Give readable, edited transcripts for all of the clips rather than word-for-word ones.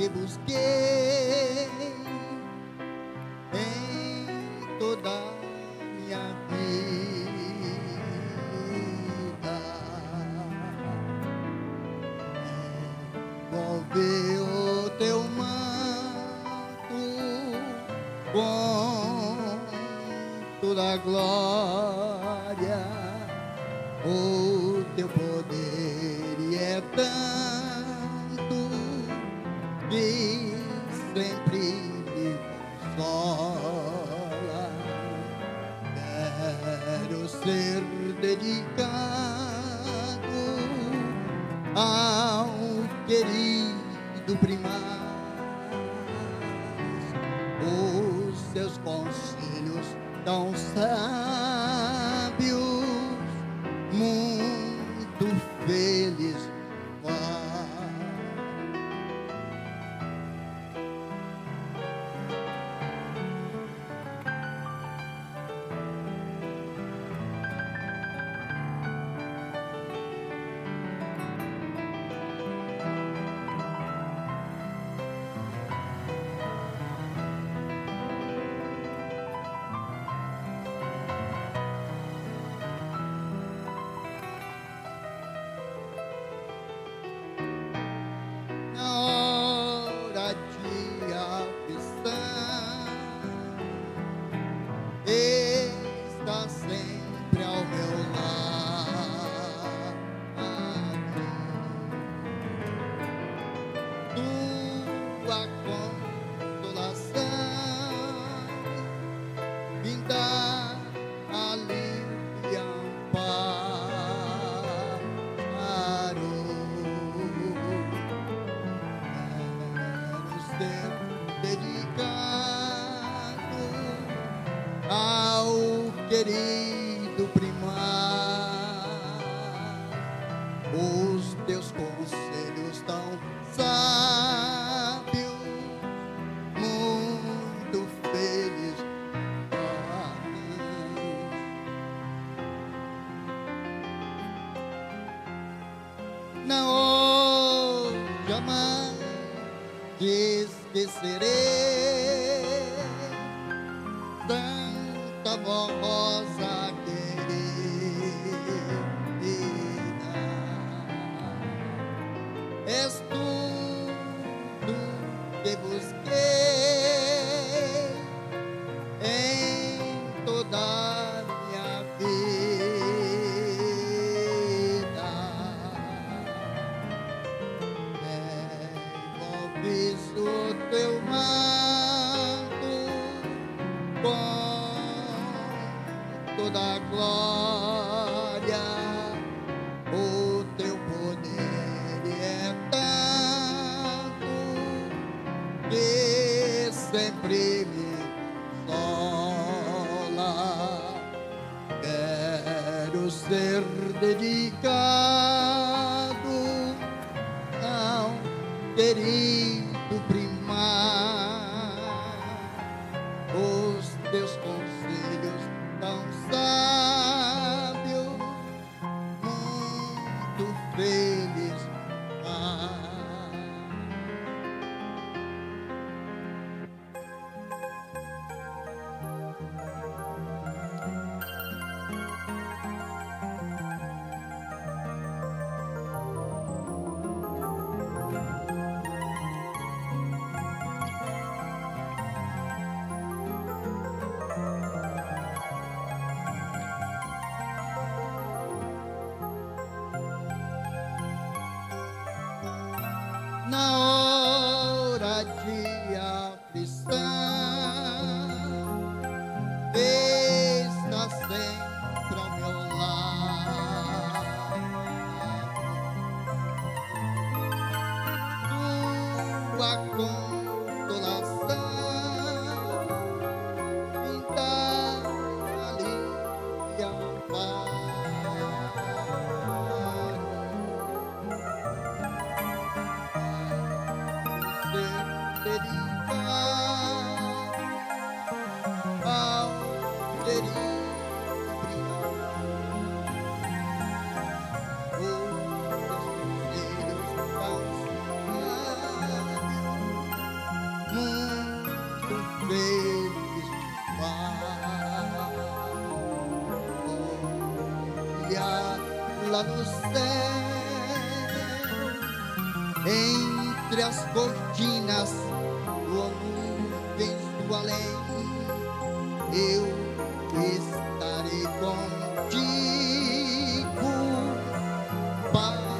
te busquei em toda minha vida. Envolve o teu manto com toda a glória, o teu poder e é tanto que sempre me consola. Quero ser dedicado ao querido primaz, os seus conselhos tão sábios, muito feliz. Está sempre ao meu lado, tua consolação me dá alívio e amparo. Quero ser dedicado ao querido primaz, os teus conselhos tão sábios, muito feliz. Não jamais te esquecerei, Santa Rosa querida, és tudo que busquei em toda a minha vida. Envolves o teu manto com toda a glória, o teu poder é tanto que sempre me consola. Quero ser dedicado ao querido primaz, os teus conselhos tão sábios, muito feliz. Na hora de aflição, está sempre ao meu lado, tua consolação me dá alívio e amparo. no céu, entre as cortinas ou nuvens do além, eu estarei contigo para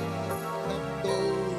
todo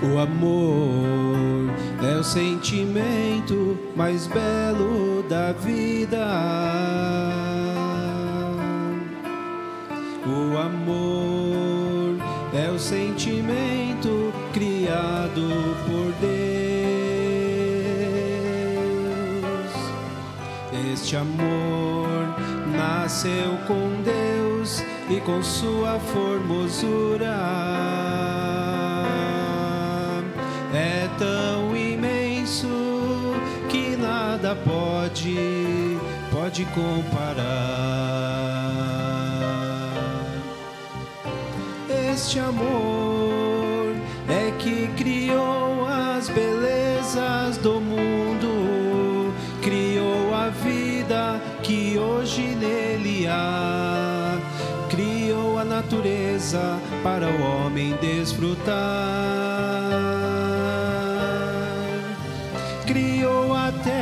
O amor é o sentimento mais belo da vida. O amor é o sentimento criado por Deus. Este amor nasceu com Deus e com sua formosura. É tão imenso que nada pode comparar. Este amor é que criou as belezas do mundo, criou a vida que hoje nele há, criou a natureza para o homem desfrutar. Criou até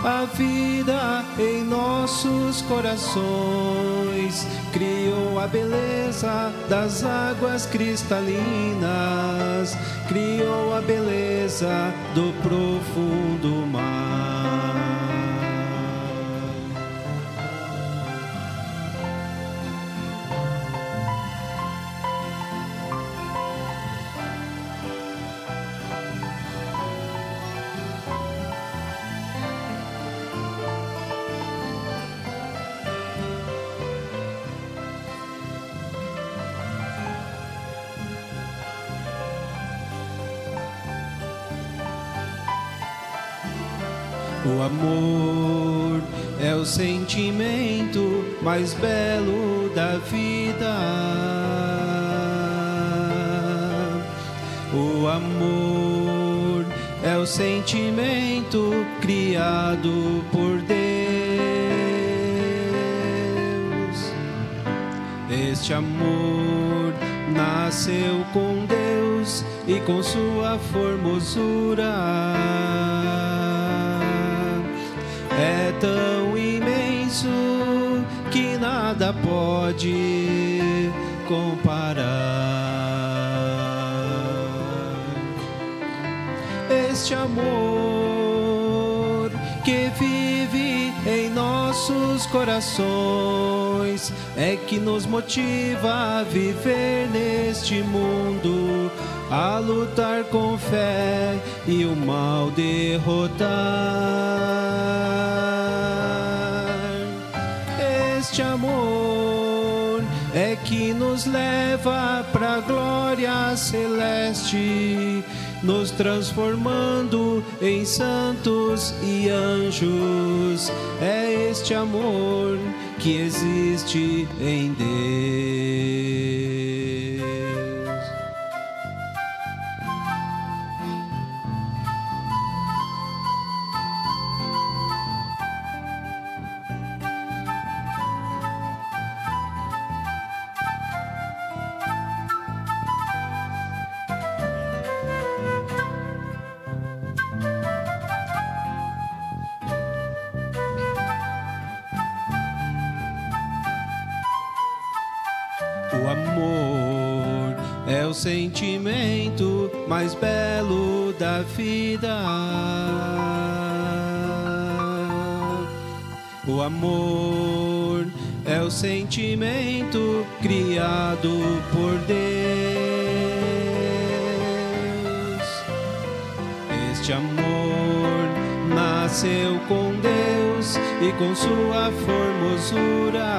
a vida em nossos corações, criou a beleza das águas cristalinas, criou a beleza do profundo mar. O amor é o sentimento mais belo da vida. O amor é o sentimento criado por Deus. Este amor nasceu com Deus e com sua formosura. É tão imenso que nada pode comparar. Este amor que vive em nossos corações é que nos motiva a viver neste mundo, a lutar com fé e o mal derrotar. Este amor é que nos leva pra glória celeste, nos transformando em santos e anjos. É este amor que existe em Deus. o sentimento mais belo da vida. O amor é o sentimento criado por Deus. Este amor nasceu com Deus e com sua formosura.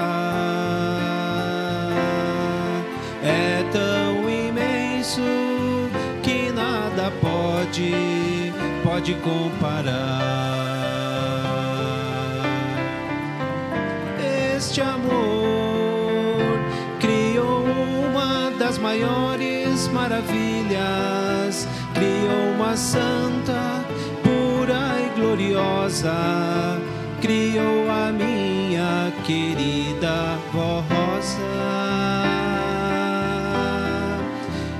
É tão imenso que nada pode comparar. Este amor criou uma das maiores maravilhas, criou uma santa, pura e gloriosa, criou a minha querida vó Rosa.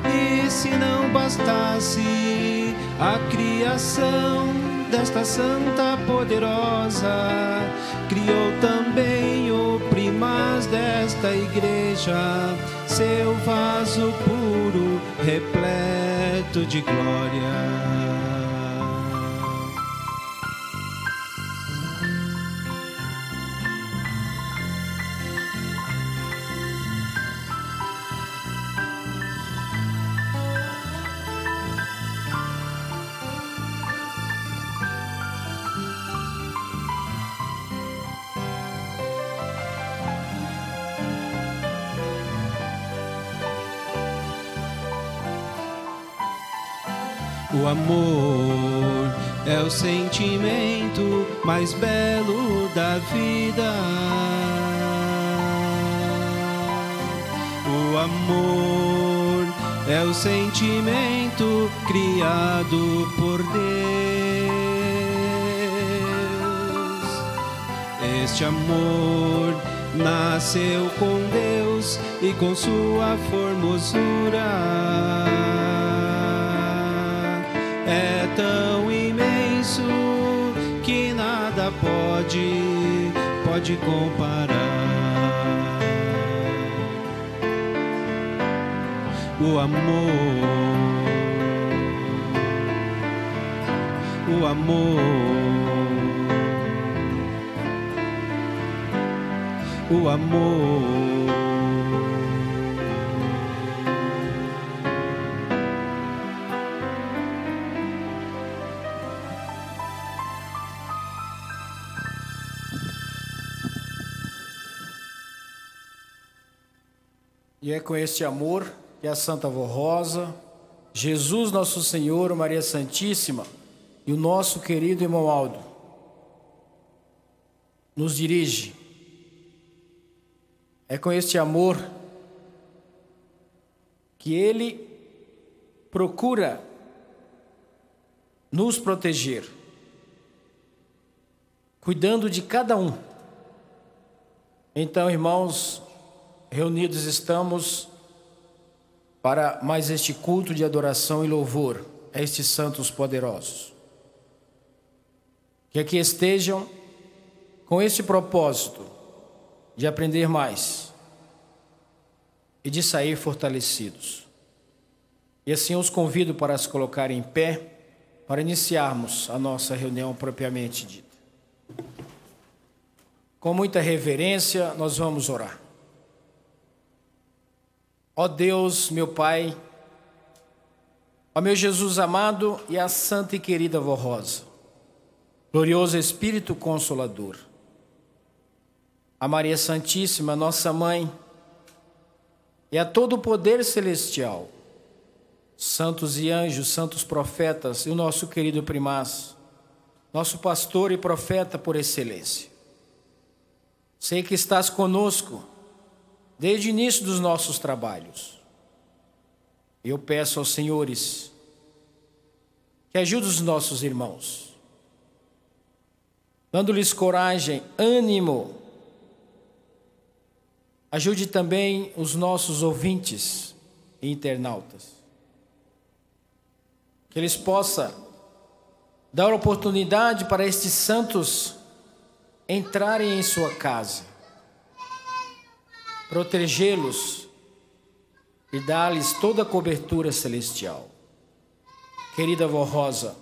E se não bastasse a criação desta santa poderosa, criou também o primaz desta igreja, seu vaso puro, repleto de glória. O amor é o sentimento mais belo da vida. O amor é o sentimento criado por Deus. Este amor nasceu com Deus e com sua formosura. É tão imenso que nada pode comparar. O amor, o amor, o amor. E é com este amor que a Santa Vó Rosa, Jesus Nosso Senhor, Maria Santíssima e o nosso querido irmão Aldo nos dirige. É com este amor que Ele procura nos proteger, cuidando de cada um. Então, irmãos, reunidos estamos para mais este culto de adoração e louvor a estes santos poderosos. Que aqui estejam com este propósito de aprender mais e de sair fortalecidos. E assim os convido para se colocarem em pé para iniciarmos a nossa reunião propriamente dita. Com muita reverência, nós vamos orar. Ó Deus, meu Pai, ó meu Jesus amado e a santa e querida Vó Rosa, glorioso Espírito Consolador, a Maria Santíssima, nossa Mãe, e a todo o poder celestial, santos e anjos, santos profetas e o nosso querido primaz, nosso pastor e profeta por excelência. Sei que estás conosco desde o início dos nossos trabalhos. Eu peço aos senhores que ajudem os nossos irmãos, dando-lhes coragem, ânimo. Ajude também os nossos ouvintes e internautas, que eles possam dar oportunidade para estes santos entrarem em sua casa, protegê-los e dá-lhes toda a cobertura celestial. Querida avó Rosa,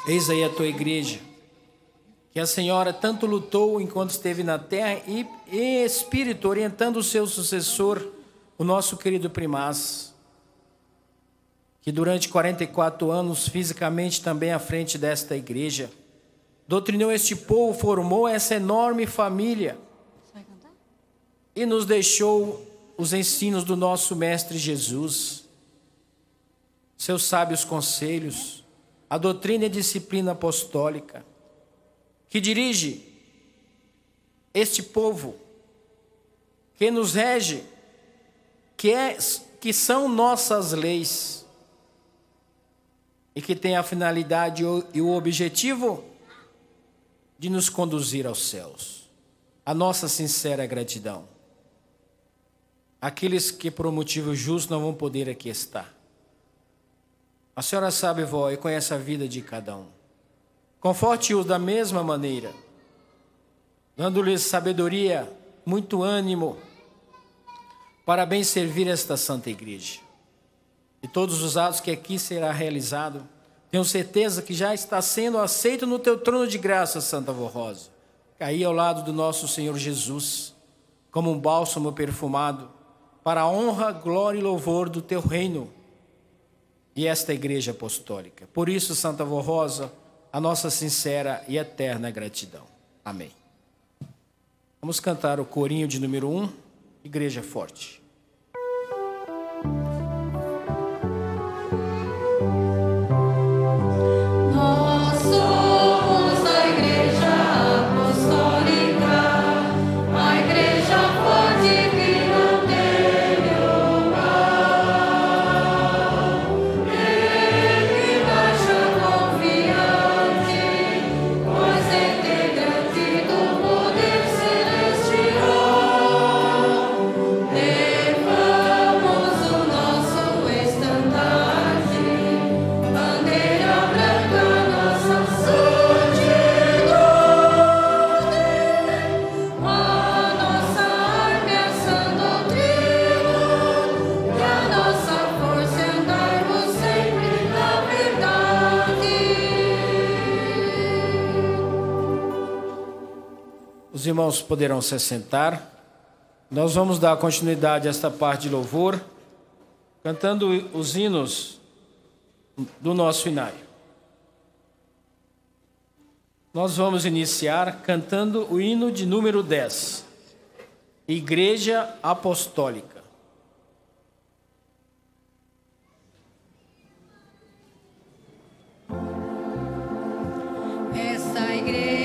eis aí a tua igreja, que a senhora tanto lutou enquanto esteve na terra e em espírito orientando o seu sucessor, o nosso querido primaz, que durante 44 anos, fisicamente também à frente desta igreja, doutrinou este povo, formou essa enorme família e nos deixou os ensinos do nosso Mestre Jesus, seus sábios conselhos, a doutrina e a disciplina apostólica, que dirige este povo, que nos rege, que são nossas leis, e que tem a finalidade e o objetivo de nos conduzir aos céus. A nossa sincera gratidão. Aqueles que por um motivo justo não vão poder aqui estar. A senhora sabe, vó, e conhece a vida de cada um. Conforte-os da mesma maneira, dando-lhes sabedoria, muito ânimo, para bem servir esta santa igreja. E todos os atos que aqui será realizado, tenho certeza que já está sendo aceito no teu trono de graça, Santa Avó Rosa. Caí ao lado do nosso Senhor Jesus, como um bálsamo perfumado, para a honra, glória e louvor do teu reino e esta igreja apostólica. Por isso, Santa Avó Rosa, a nossa sincera e eterna gratidão. Amém. Vamos cantar o corinho de número 1, Igreja Forte. Os irmãos poderão se assentar. Nós vamos dar continuidade a esta parte de louvor, cantando os hinos do nosso inário. Nós vamos iniciar cantando o hino de número 10, Igreja Apostólica. Essa igreja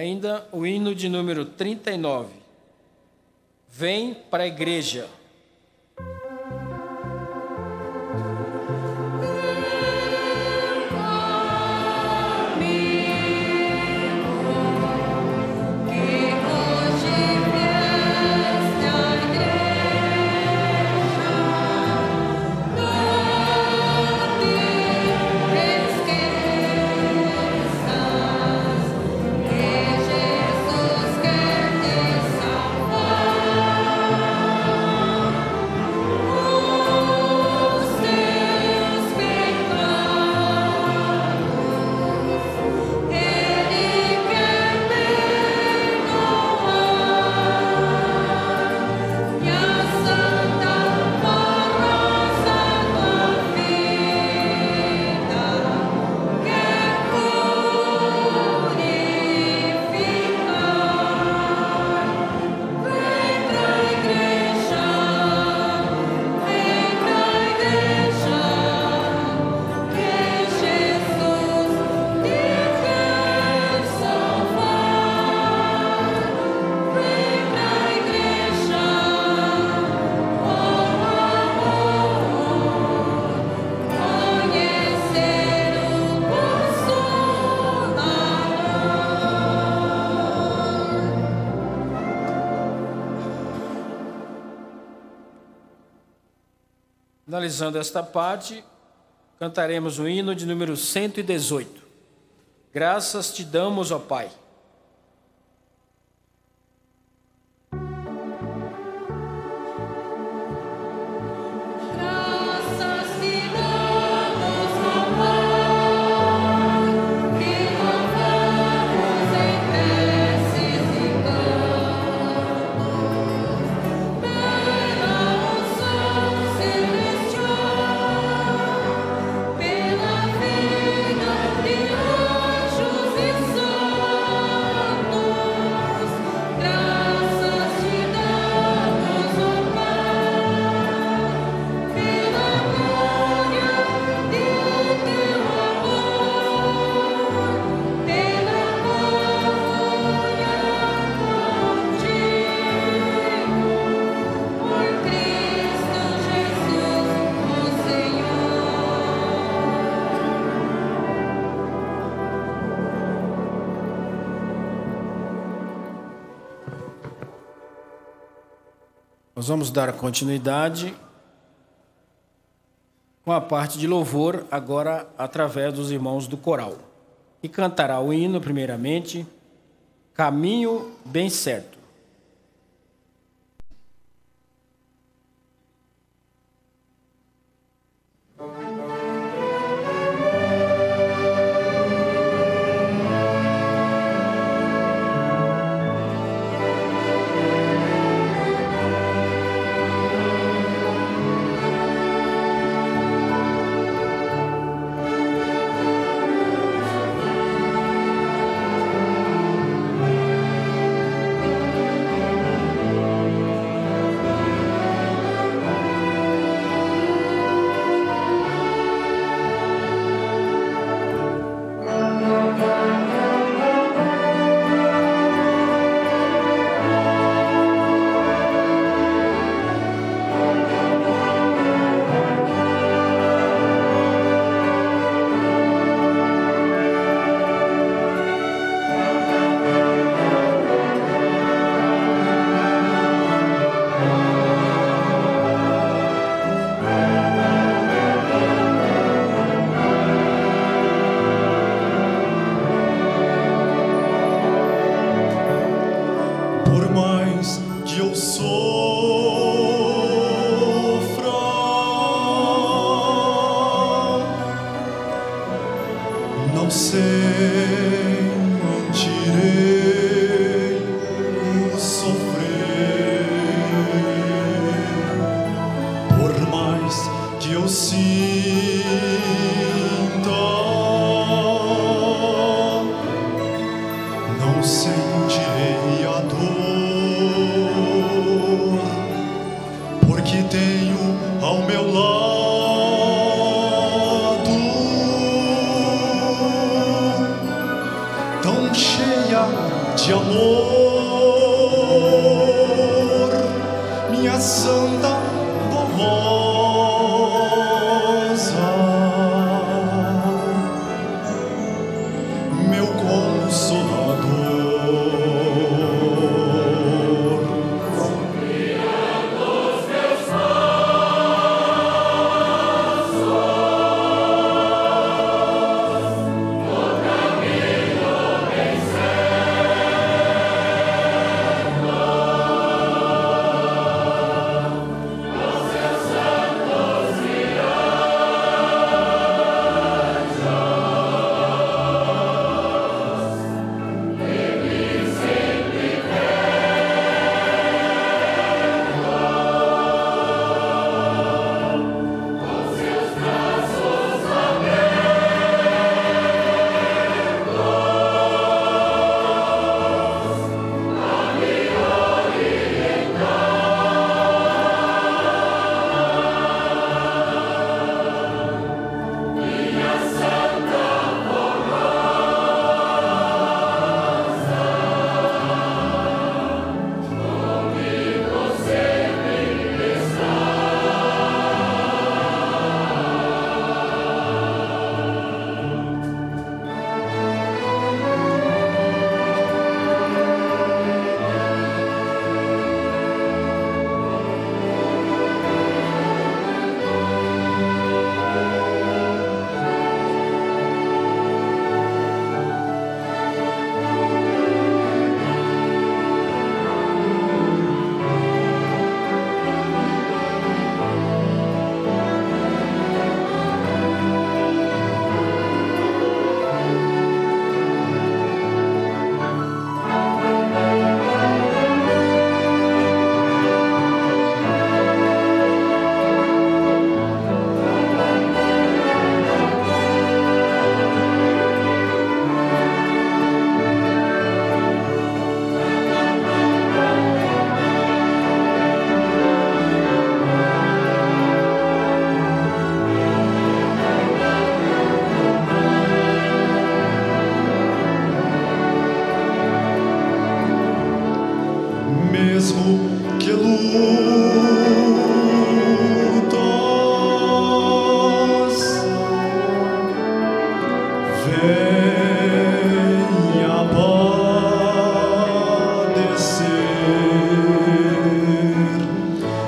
ainda o hino de número 39. Vem para a igreja. Jesus quer te salvar. Finalizando esta parte, cantaremos o hino de número 118. Graças te damos, ó Pai. Nós vamos dar continuidade com a parte de louvor, agora através dos irmãos do coral. E cantará o hino, primeiramente, Caminho Bem Certo. venha padecer,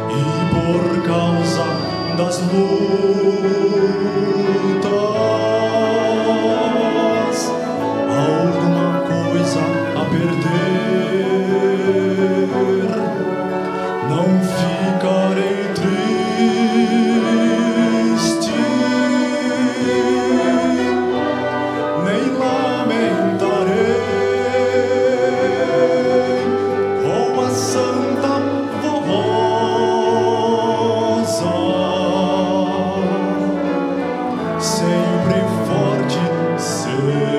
e por causa das lutas, alguma coisa a perder, não ficarei triste, nem lamentarei, com a Santa Formosa, sempre forte serei.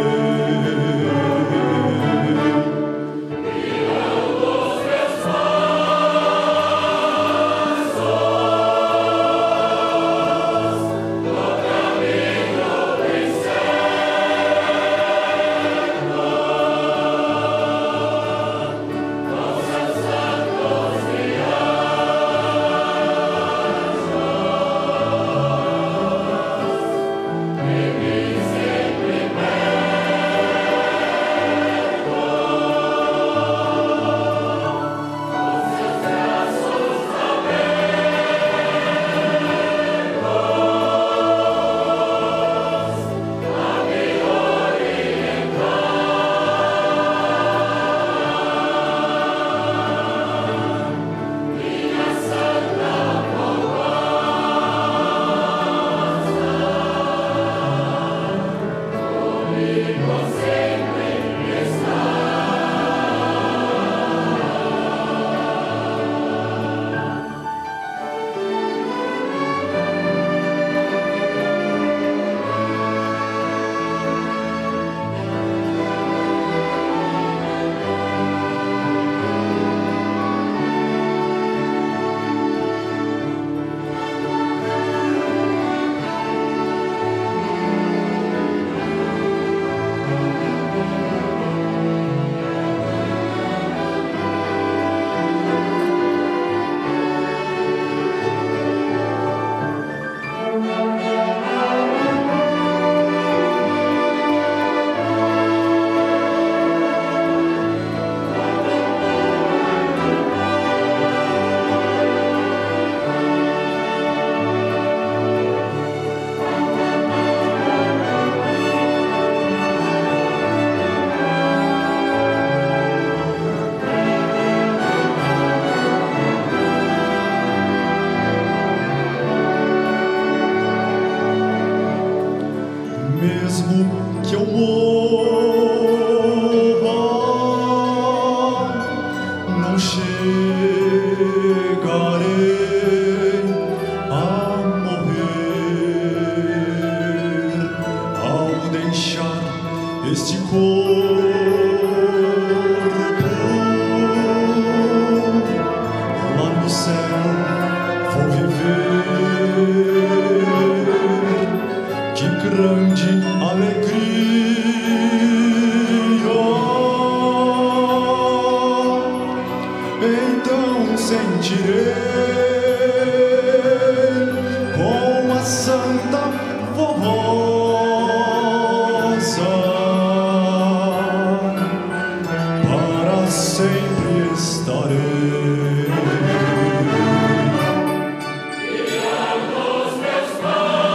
Mesmo que eu morra, não chegarei a morrer ao deixar este corpo. Lá no céu vou viver. Que grande alegria! Então sentirei com a Santa Formosa, para sempre estarei. Tira dos meus pães,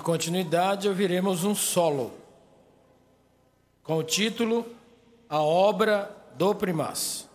continuidade, ouviremos um solo com o título A Obra do Primaz.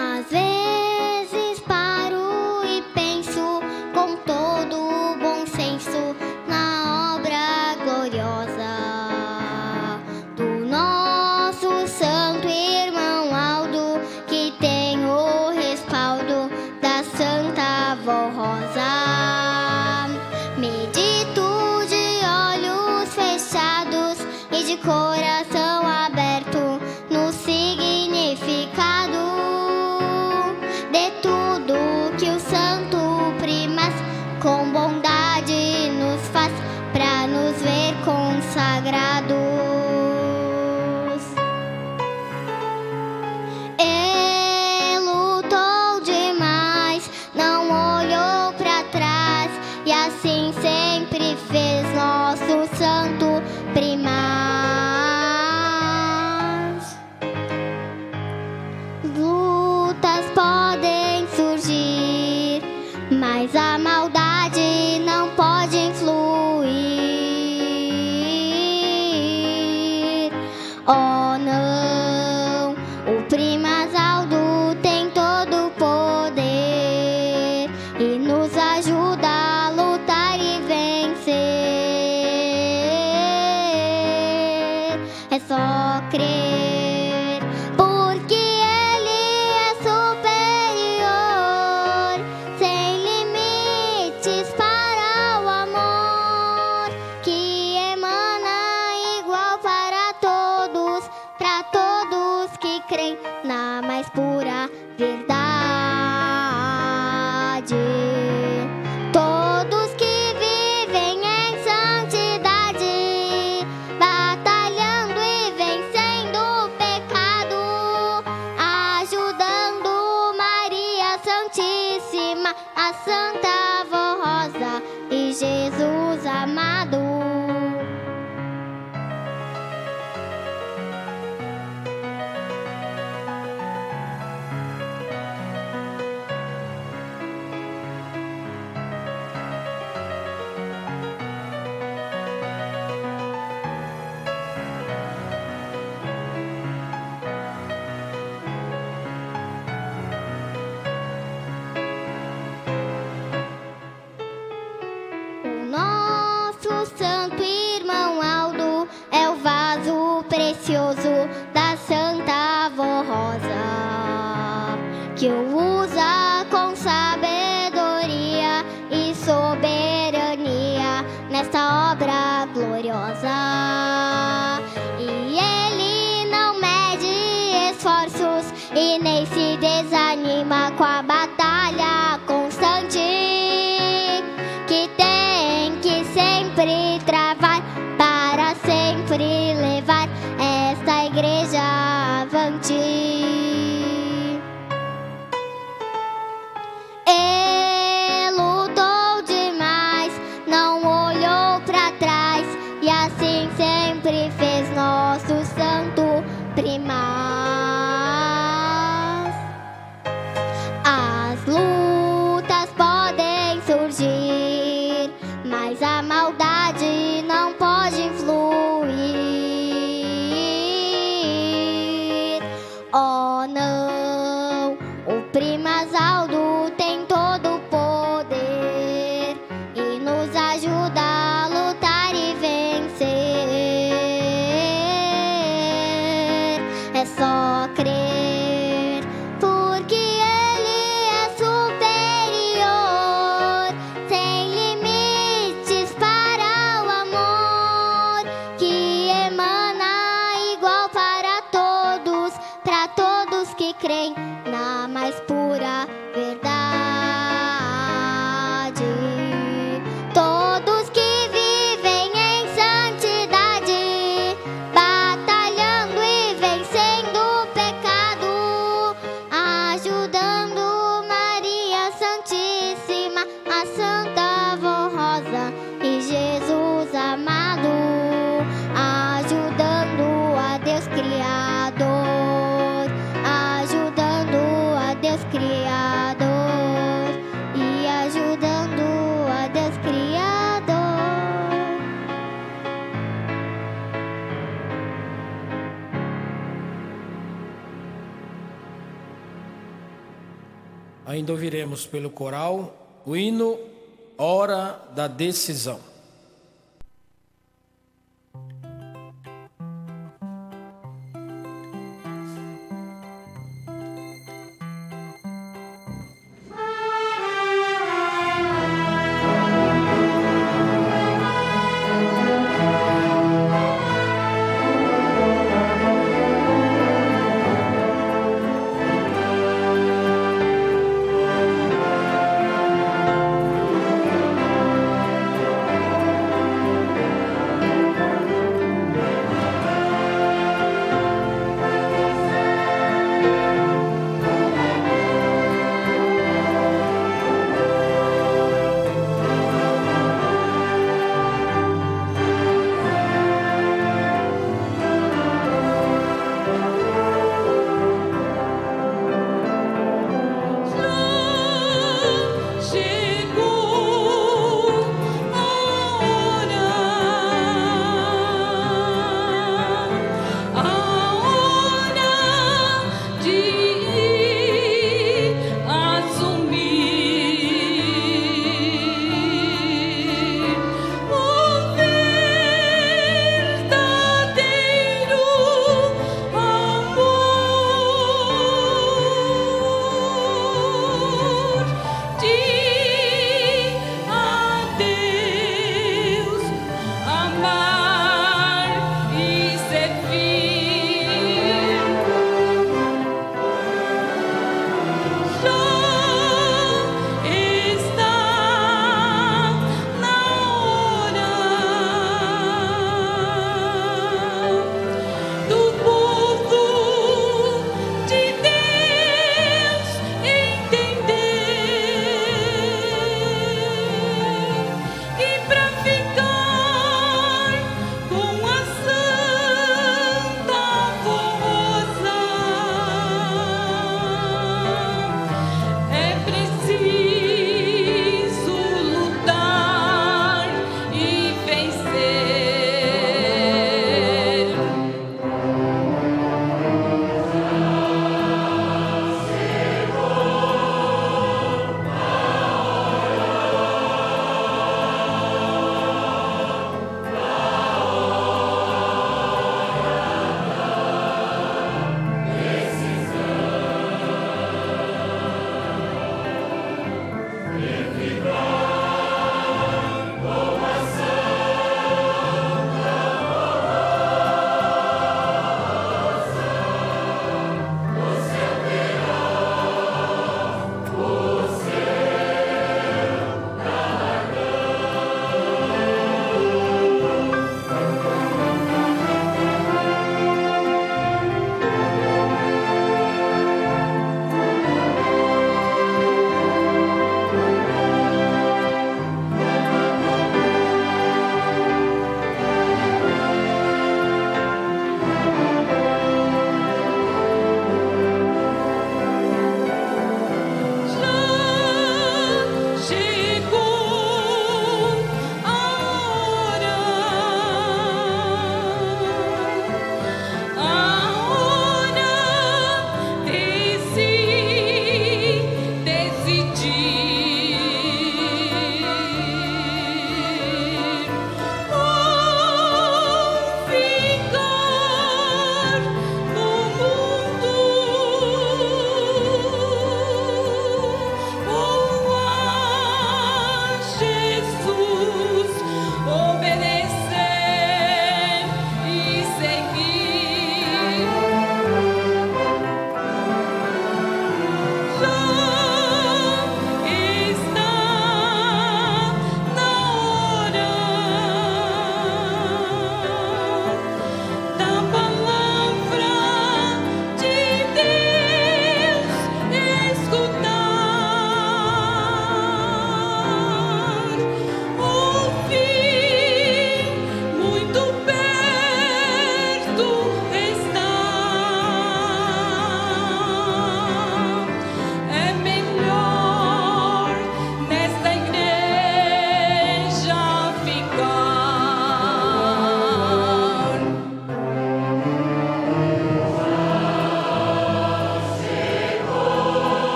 Às vezes paro e penso com todo o bom senso na obra gloriosa do nosso santo irmão Aldo, que tem o respaldo da Santa Avó Rosa. Medito de olhos fechados e de coração aberto no significado de tudo que o Santo Primaz com bondade nos faz para nos ver consagrados. Ele lutou demais, não olhou para trás e assim sempre fez nosso Santo Primaz. Lutas podem surgir, mas a maldade não pode influir. Oh não, o Primaz Aldo tem todo o poder e nos ajuda a lutar e vencer. É só crer, porque Ele é superior, sem limites para o amor que emana igual para todos que creem na mais pura verdade. Todos que vivem em santidade, batalhando e vencendo o pecado, ajudando Maria Santíssima, a Santa Avó Rosa e Jesus amado. O nosso santo irmão Aldo é o vaso precioso da Santa Avó Rosa, que o usa com sabedoria e soberania nesta obra gloriosa. E ele não mede esforços e nem se desanima com a batalha constante que tem que sempre travar para sempre levar esta igreja avante. Ele lutou demais, não olhou para trás e assim sempre fez nosso Santo Primaz. As lutas podem surgir, mas a maldade não pode influir. Oh Ainda ouviremos pelo coral o hino Hora da Decisão.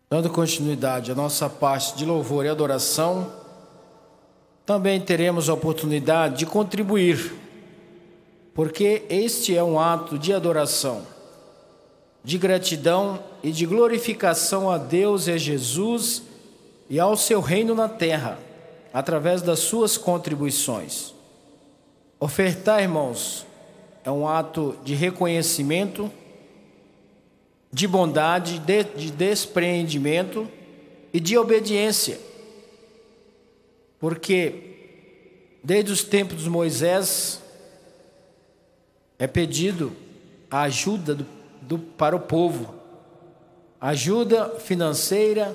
Dando continuidade à nossa parte de louvor e adoração, também teremos a oportunidade de contribuir, porque este é um ato de adoração, de gratidão e de glorificação a Deus e a Jesus e ao seu reino na terra, através das suas contribuições. Ofertar, irmãos, é um ato de reconhecimento, de bondade, de despreendimento e de obediência. Porque desde os tempos de Moisés é pedido a ajuda para o povo, ajuda financeira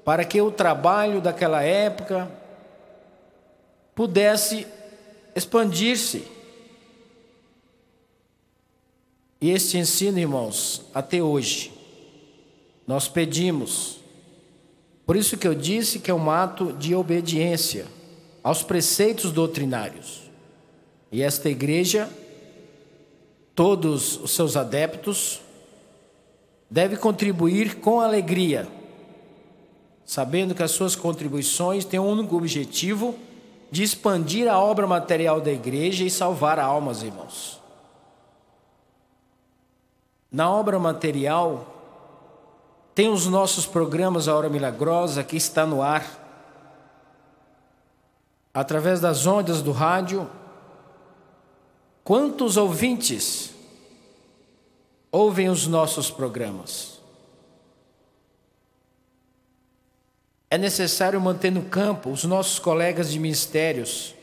para que o trabalho daquela época pudesse expandir-se. E este ensino, irmãos, até hoje, nós pedimos. Por isso que eu disse que é um ato de obediência aos preceitos doutrinários. E esta igreja, todos os seus adeptos, devem contribuir com alegria, sabendo que as suas contribuições têm um único objetivo de expandir a obra material da igreja e salvar almas, irmãos. Na obra material, tem os nossos programas A Hora Milagrosa, que está no ar, através das ondas do rádio. Quantos ouvintes ouvem os nossos programas? É necessário manter no campo os nossos colegas de ministérios,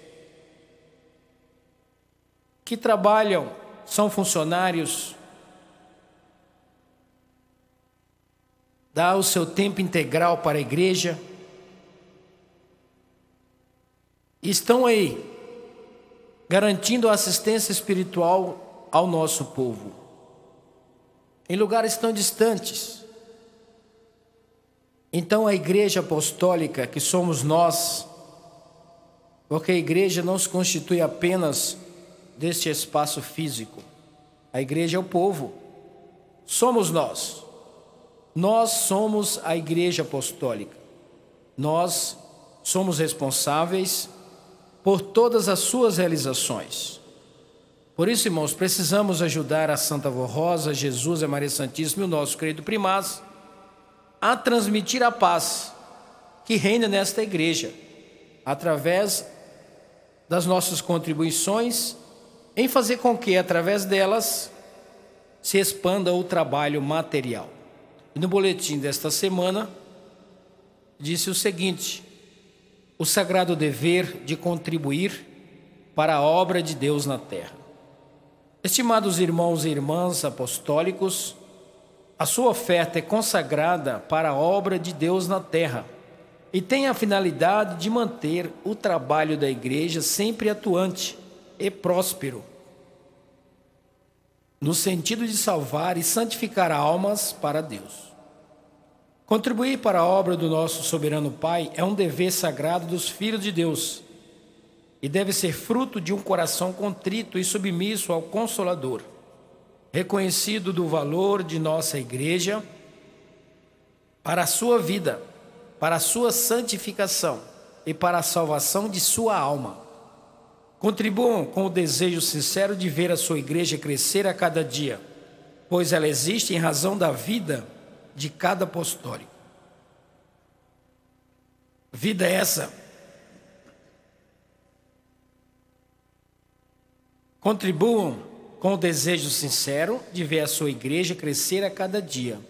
que trabalham, são funcionários, dá o seu tempo integral para a igreja, e estão aí, garantindo a assistência espiritual ao nosso povo, em lugares tão distantes. Então a igreja apostólica, que somos nós, porque a igreja não se constitui apenas deste espaço físico, a igreja é o povo, somos nós. Nós somos a igreja apostólica. Nós somos responsáveis por todas as suas realizações. Por isso, irmãos, precisamos ajudar a Santa Vó Rosa, Jesus, a Maria Santíssima e o nosso querido primaz a transmitir a paz que reina nesta igreja, através das nossas contribuições, em fazer com que, através delas, se expanda o trabalho material. E no boletim desta semana, disse o seguinte: o sagrado dever de contribuir para a obra de Deus na terra. Estimados irmãos e irmãs apostólicos, a sua oferta é consagrada para a obra de Deus na terra e tem a finalidade de manter o trabalho da igreja sempre atuante e próspero, no sentido de salvar e santificar almas para Deus. Contribuir para a obra do nosso soberano Pai é um dever sagrado dos filhos de Deus e deve ser fruto de um coração contrito e submisso ao Consolador, reconhecido do valor de nossa igreja para a sua vida, para a sua santificação e para a salvação de sua alma. Contribuam com o desejo sincero de ver a sua igreja crescer a cada dia, pois ela existe em razão da vida de cada apostólico. Vida essa. Contribuam com o desejo sincero de ver a sua igreja crescer a cada dia,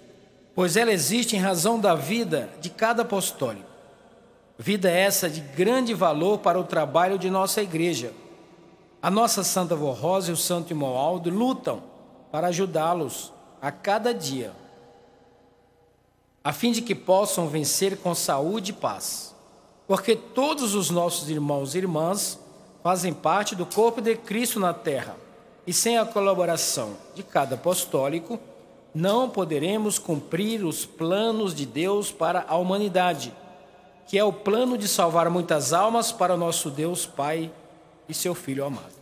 pois ela existe em razão da vida de cada apostólico. Vida essa de grande valor para o trabalho de nossa igreja. A nossa Santa Vó Rosa e o Santo Irmão Aldo lutam para ajudá-los a cada dia, a fim de que possam vencer com saúde e paz, porque todos os nossos irmãos e irmãs fazem parte do corpo de Cristo na terra, e sem a colaboração de cada apostólico, não poderemos cumprir os planos de Deus para a humanidade, que é o plano de salvar muitas almas para o nosso Deus Pai e seu Filho amado.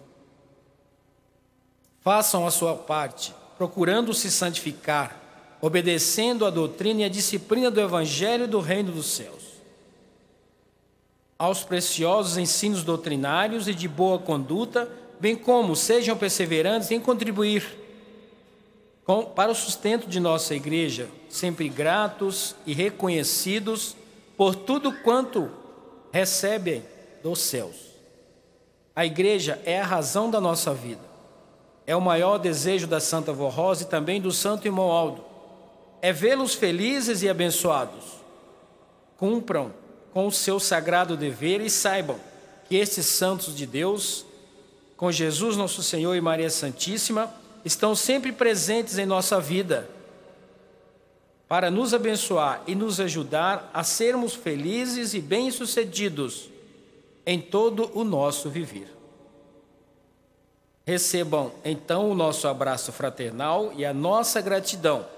Façam a sua parte, procurando se santificar, obedecendo a doutrina e a disciplina do Evangelho do Reino dos Céus, aos preciosos ensinos doutrinários e de boa conduta, bem como sejam perseverantes em contribuir para o sustento de nossa igreja, sempre gratos e reconhecidos por tudo quanto recebem dos céus. A igreja é a razão da nossa vida. É o maior desejo da Santa Vó Rosa e também do Santo Irmão Aldo. É vê-los felizes e abençoados. Cumpram com o seu sagrado dever e saibam que estes santos de Deus, com Jesus nosso Senhor e Maria Santíssima, estão sempre presentes em nossa vida para nos abençoar e nos ajudar a sermos felizes e bem-sucedidos em todo o nosso viver. Recebam então o nosso abraço fraternal e a nossa gratidão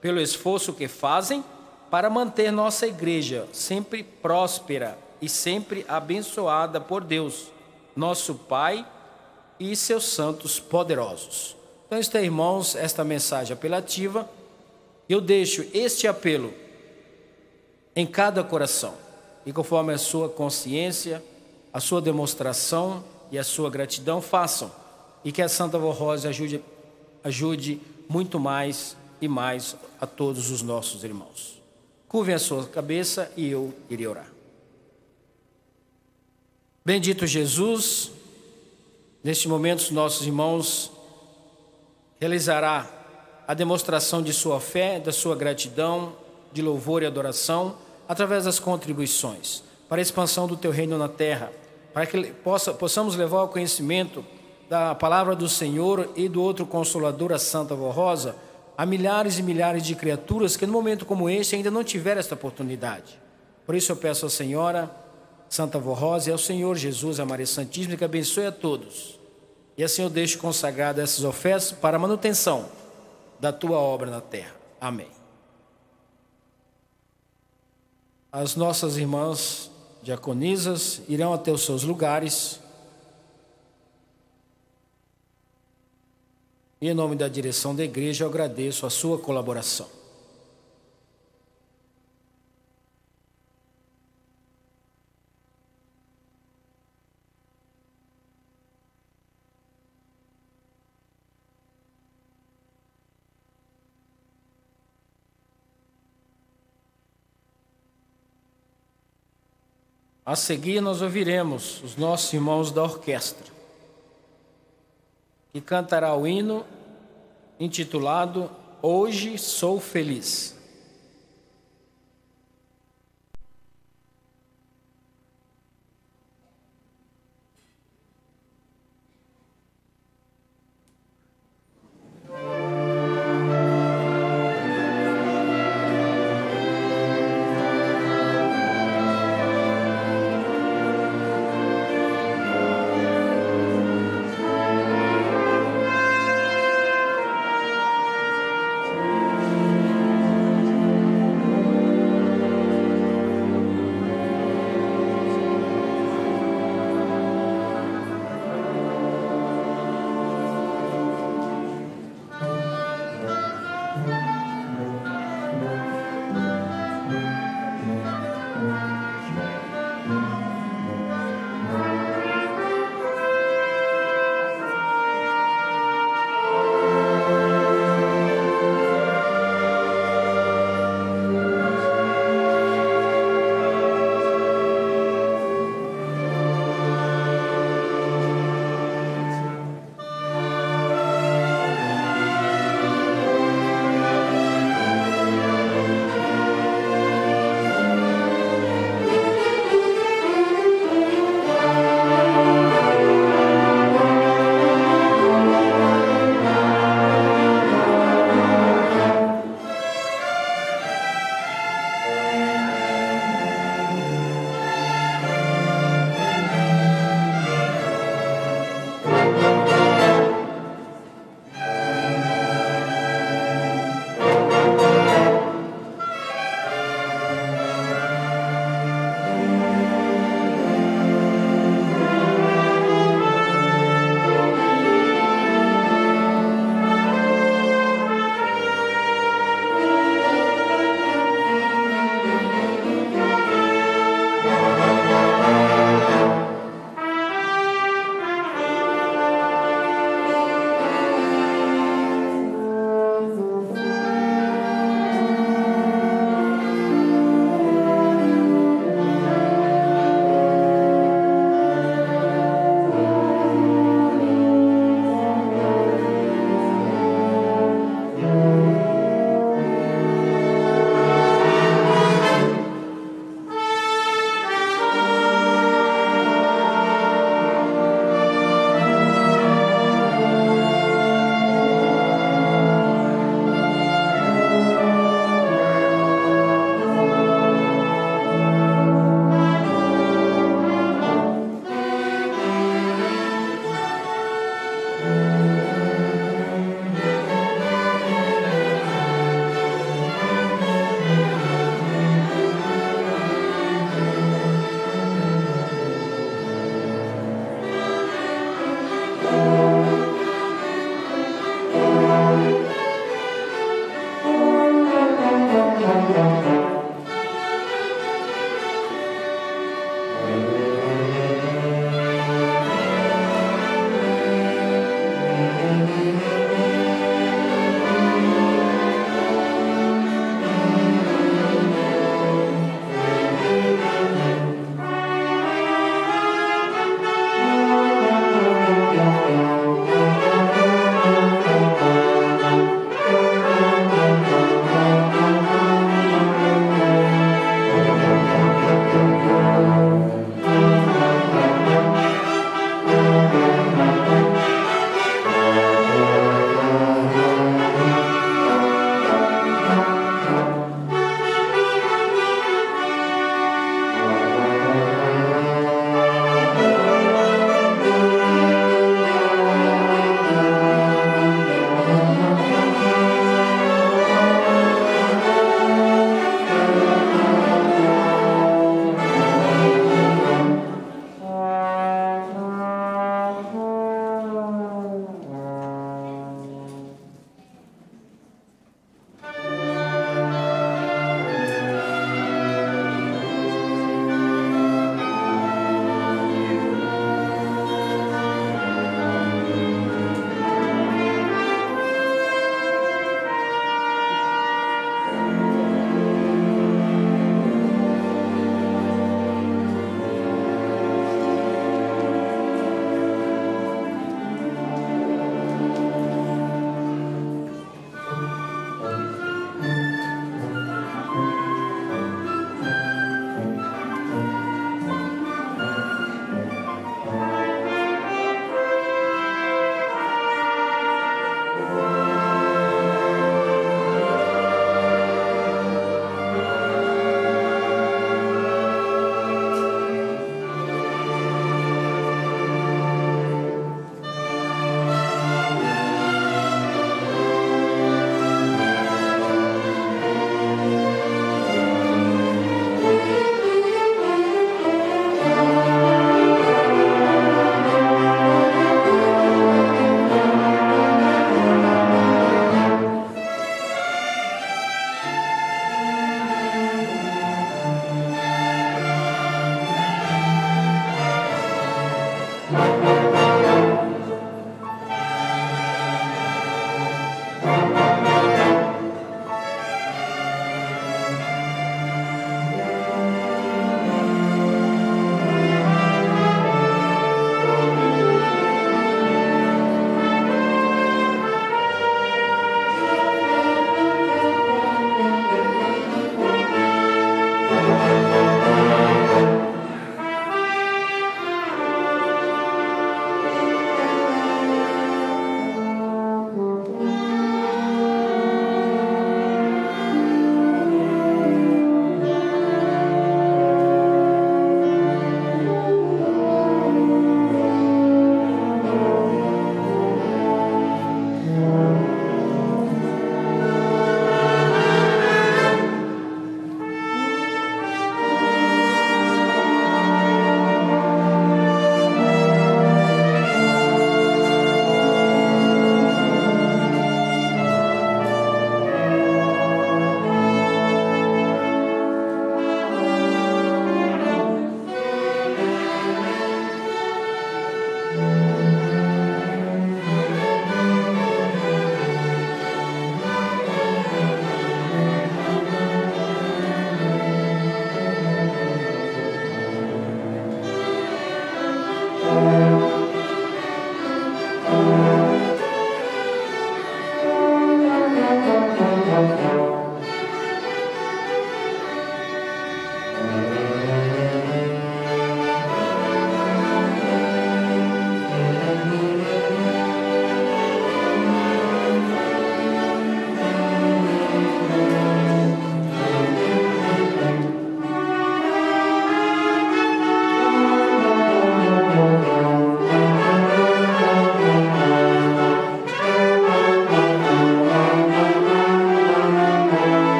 pelo esforço que fazem para manter nossa igreja sempre próspera e sempre abençoada por Deus, nosso Pai e seus santos poderosos. Então, está, irmãos, esta mensagem apelativa. Eu deixo este apelo em cada coração, e conforme a sua consciência, a sua demonstração e a sua gratidão façam, e que a Santa Vó Rosa ajude muito mais e mais a todos os nossos irmãos. Curvem a sua cabeça e eu irei orar. Bendito Jesus, neste momento os nossos irmãos realizará a demonstração de sua fé, da sua gratidão, de louvor e adoração, através das contribuições, para a expansão do Teu reino na terra, para que possamos levar ao conhecimento da palavra do Senhor e do outro Consolador, a Santa Vó Rosa, a milhares e milhares de criaturas que, num momento como este, ainda não tiveram esta oportunidade. Por isso eu peço à Senhora, Santa Vó Rosa, e ao Senhor Jesus, a Maria Santíssima, que abençoe a todos. E assim eu deixo consagrado essas ofertas para a manutenção da Tua obra na terra. Amém. As nossas irmãs diaconisas irão até os seus lugares. E em nome da direção da igreja eu agradeço a sua colaboração. A seguir, nós ouviremos os nossos irmãos da orquestra, que cantará o hino intitulado Hoje Sou Feliz.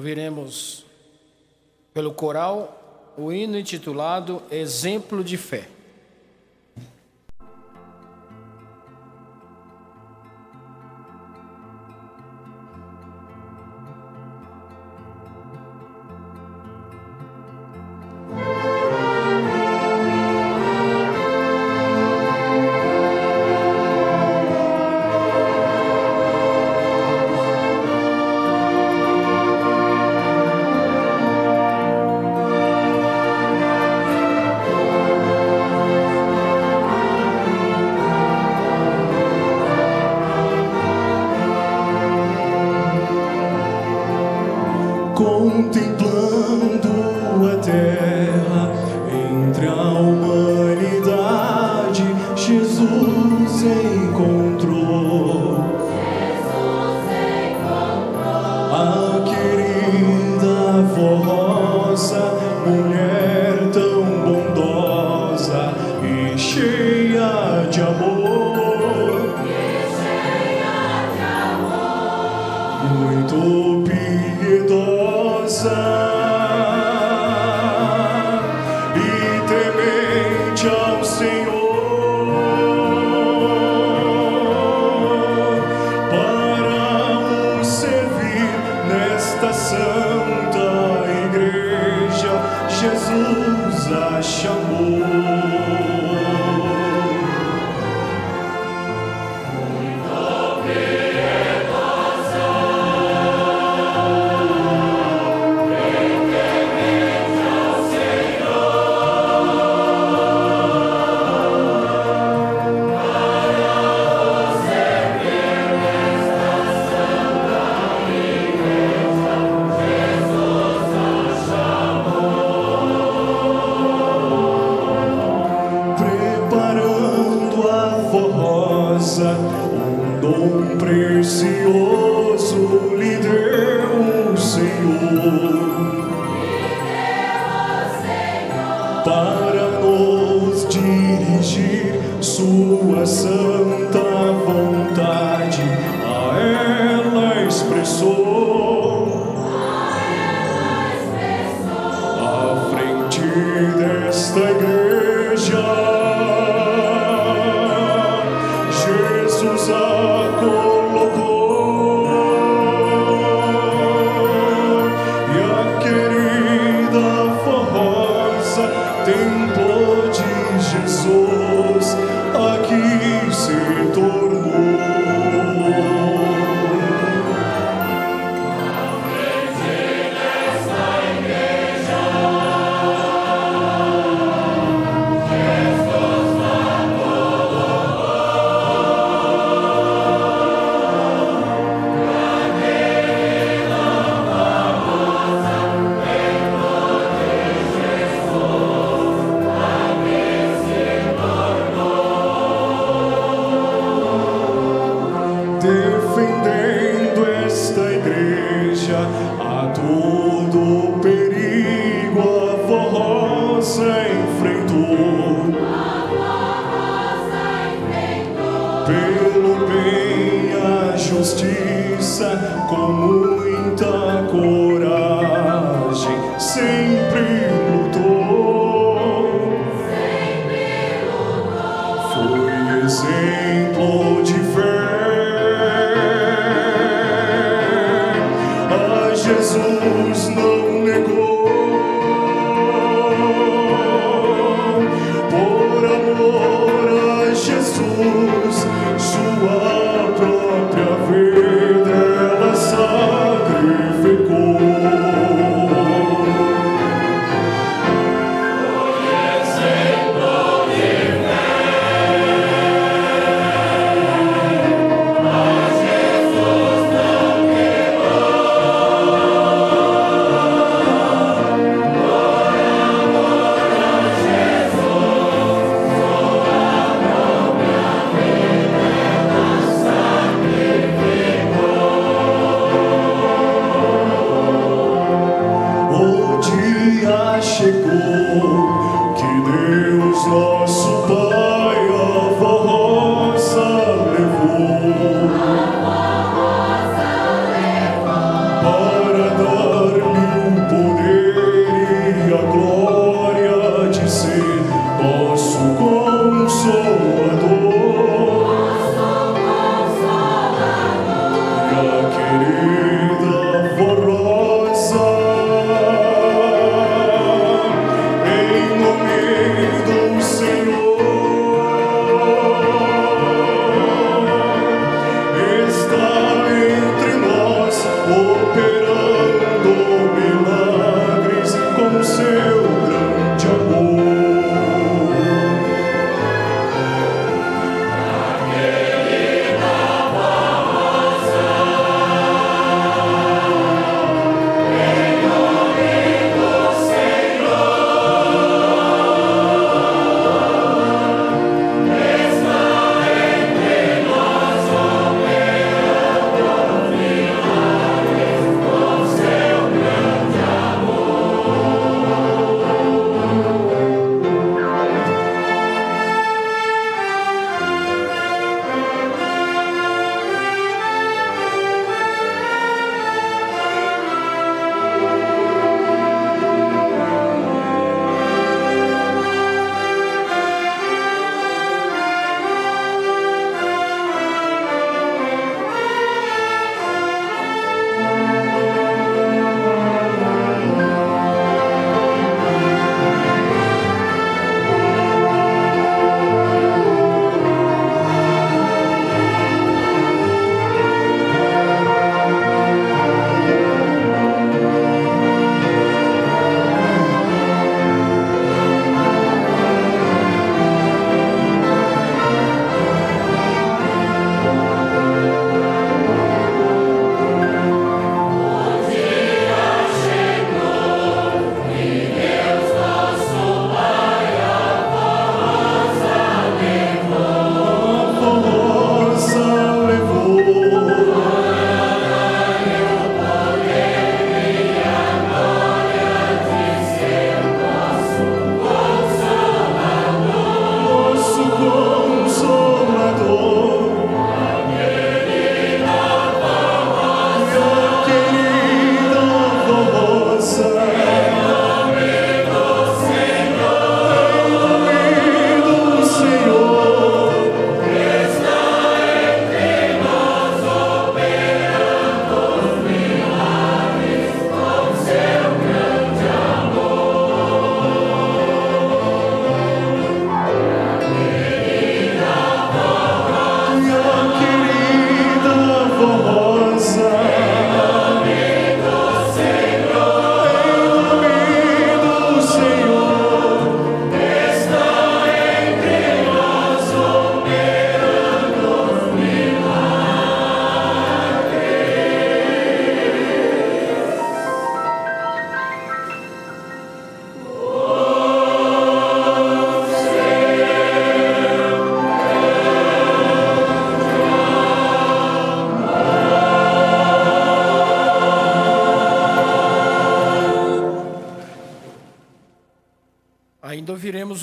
Ouviremos pelo coral o hino intitulado Exemplo de Fé. Contemplando a terra entre a humanidade, Jesus encontrou a querida vossa, mulher tão bondosa e cheia de amor. Muito piedosa e temente ao Senhor, para o servir nesta santa igreja, Jesus a chamou. Um dom precioso lhe deu o Senhor, para nos dirigir sua santa vontade. A ela expressou à frente desta igreja. Jesus a colocou e a querida forrosa templo de Jesus aqui se tornou. Defendendo esta igreja a todo perigo, a forrosa enfrentou. Pelo bem, a justiça, com muita coragem, sempre lutou. Foi exemplo de fé. Jesus não negou, por amor a Jesus, sua própria vida ela sacrificou.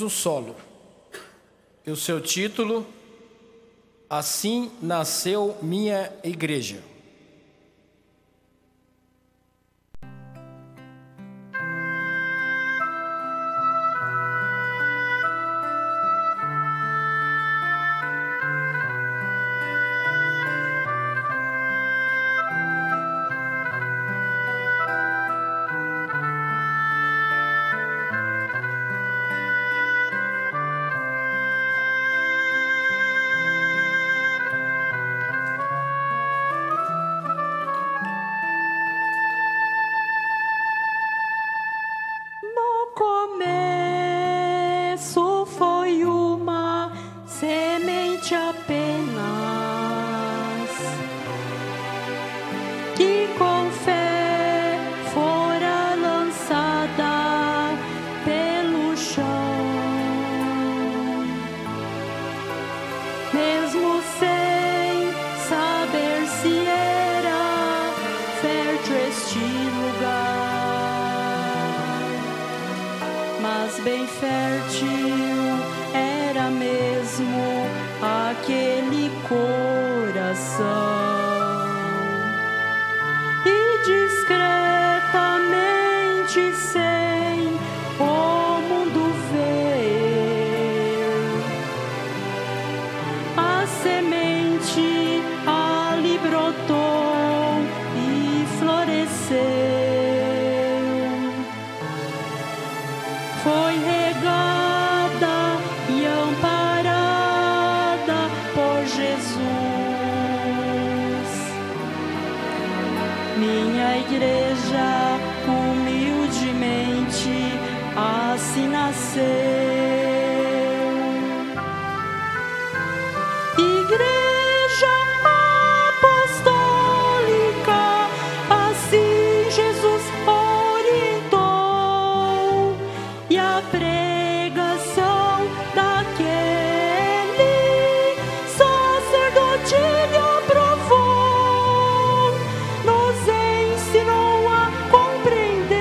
temos o solo. E o seu título, Assim Nasceu Minha Igreja. Bem fértil era mesmo aquele coração, e discretamente, sem o mundo ver, a semente ali brotou e floresceu. Foi regada e amparada por Jesus. Minha igreja humildemente assim nasceu. Igreja apostólica, assim Jesus orientou, e a pregação daquele sacerdote lhe aprovou, nos ensinou a compreender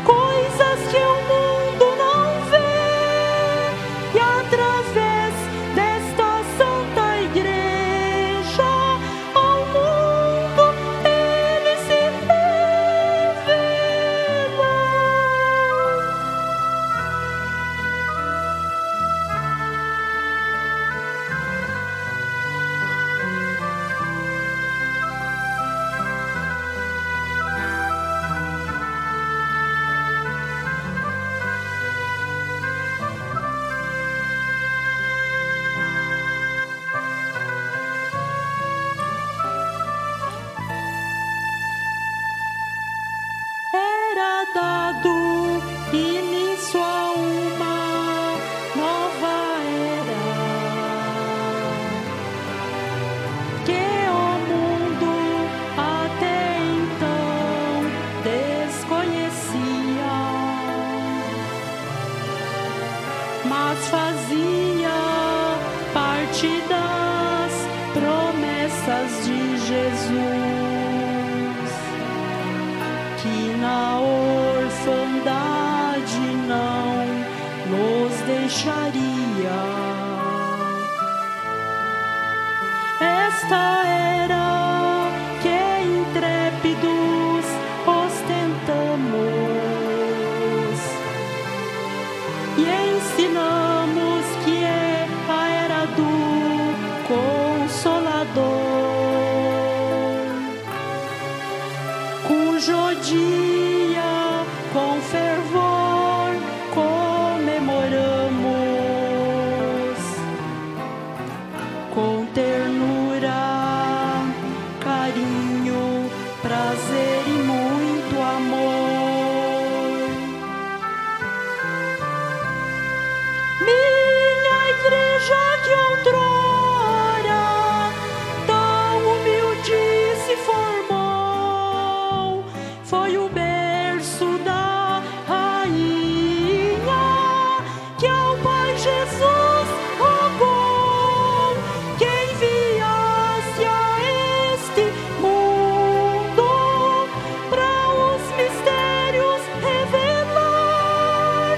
coisas que o mundo não vê, e através desta santa igreja ao mundo ele se revela. Era dado início a uma nova era, que o mundo até então desconhecia, mas fazia parte das promessas de Jesus, que na orfandade não nos deixaria. Esta era que intrépidos ostentamos e ensinamos, que é a era do Consolador, cujo dia com fervor comemoramos, com ternura, carinho, prazer e muito amor. Minha igreja de outrora tão humilde se formou, foi o berço da rainha, que ao Pai Jesus rogou que enviasse a este mundo para os mistérios revelar,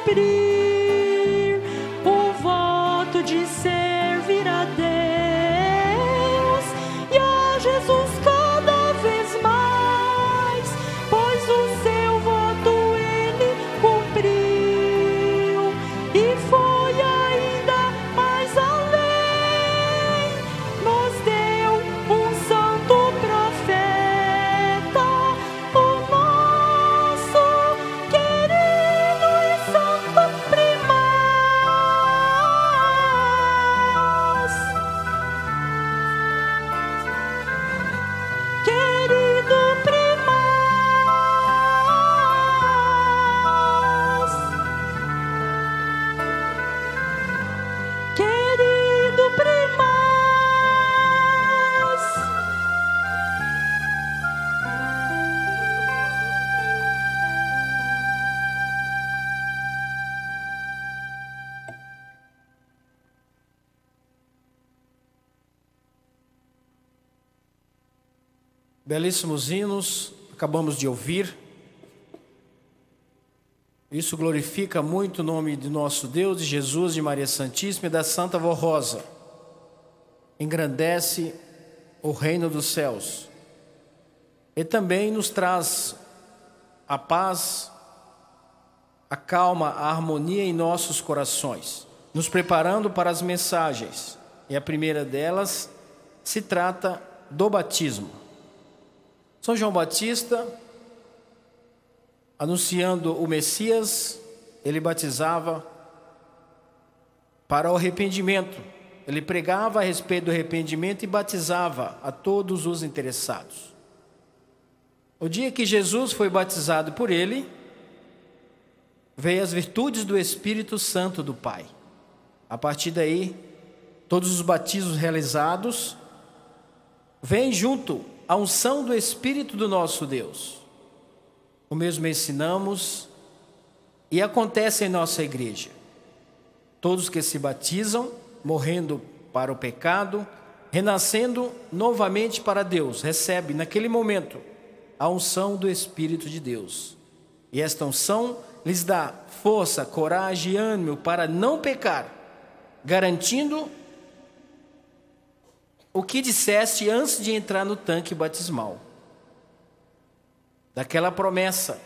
cumprir o voto de servir a Deus e a Jesus cada vez mais, pois o seu voto ele cumpriu e foi ainda mais além. Nos deu um santo profeta, o nosso querido e santo primaz. Querido primaz. Querido primaz. Belíssimos hinos, acabamos de ouvir. Isso glorifica muito o nome de nosso Deus, de Jesus, de Maria Santíssima e da Santa Vó Rosa. Engrandece o reino dos céus. E também nos traz a paz, a calma, a harmonia em nossos corações, nos preparando para as mensagens. E a primeira delas se trata do batismo. São João Batista, anunciando o Messias, ele batizava para o arrependimento. Ele pregava a respeito do arrependimento e batizava a todos os interessados. O dia que Jesus foi batizado por ele, veio as virtudes do Espírito Santo do Pai. A partir daí, todos os batismos realizados vêm junto a unção do Espírito do nosso Deus. O mesmo ensinamos e acontece em nossa igreja. Todos que se batizam, morrendo para o pecado, renascendo novamente para Deus, recebem naquele momento a unção do Espírito de Deus. E esta unção lhes dá força, coragem e ânimo para não pecar, garantindo o que disseste antes de entrar no tanque batismal. Daquela promessa,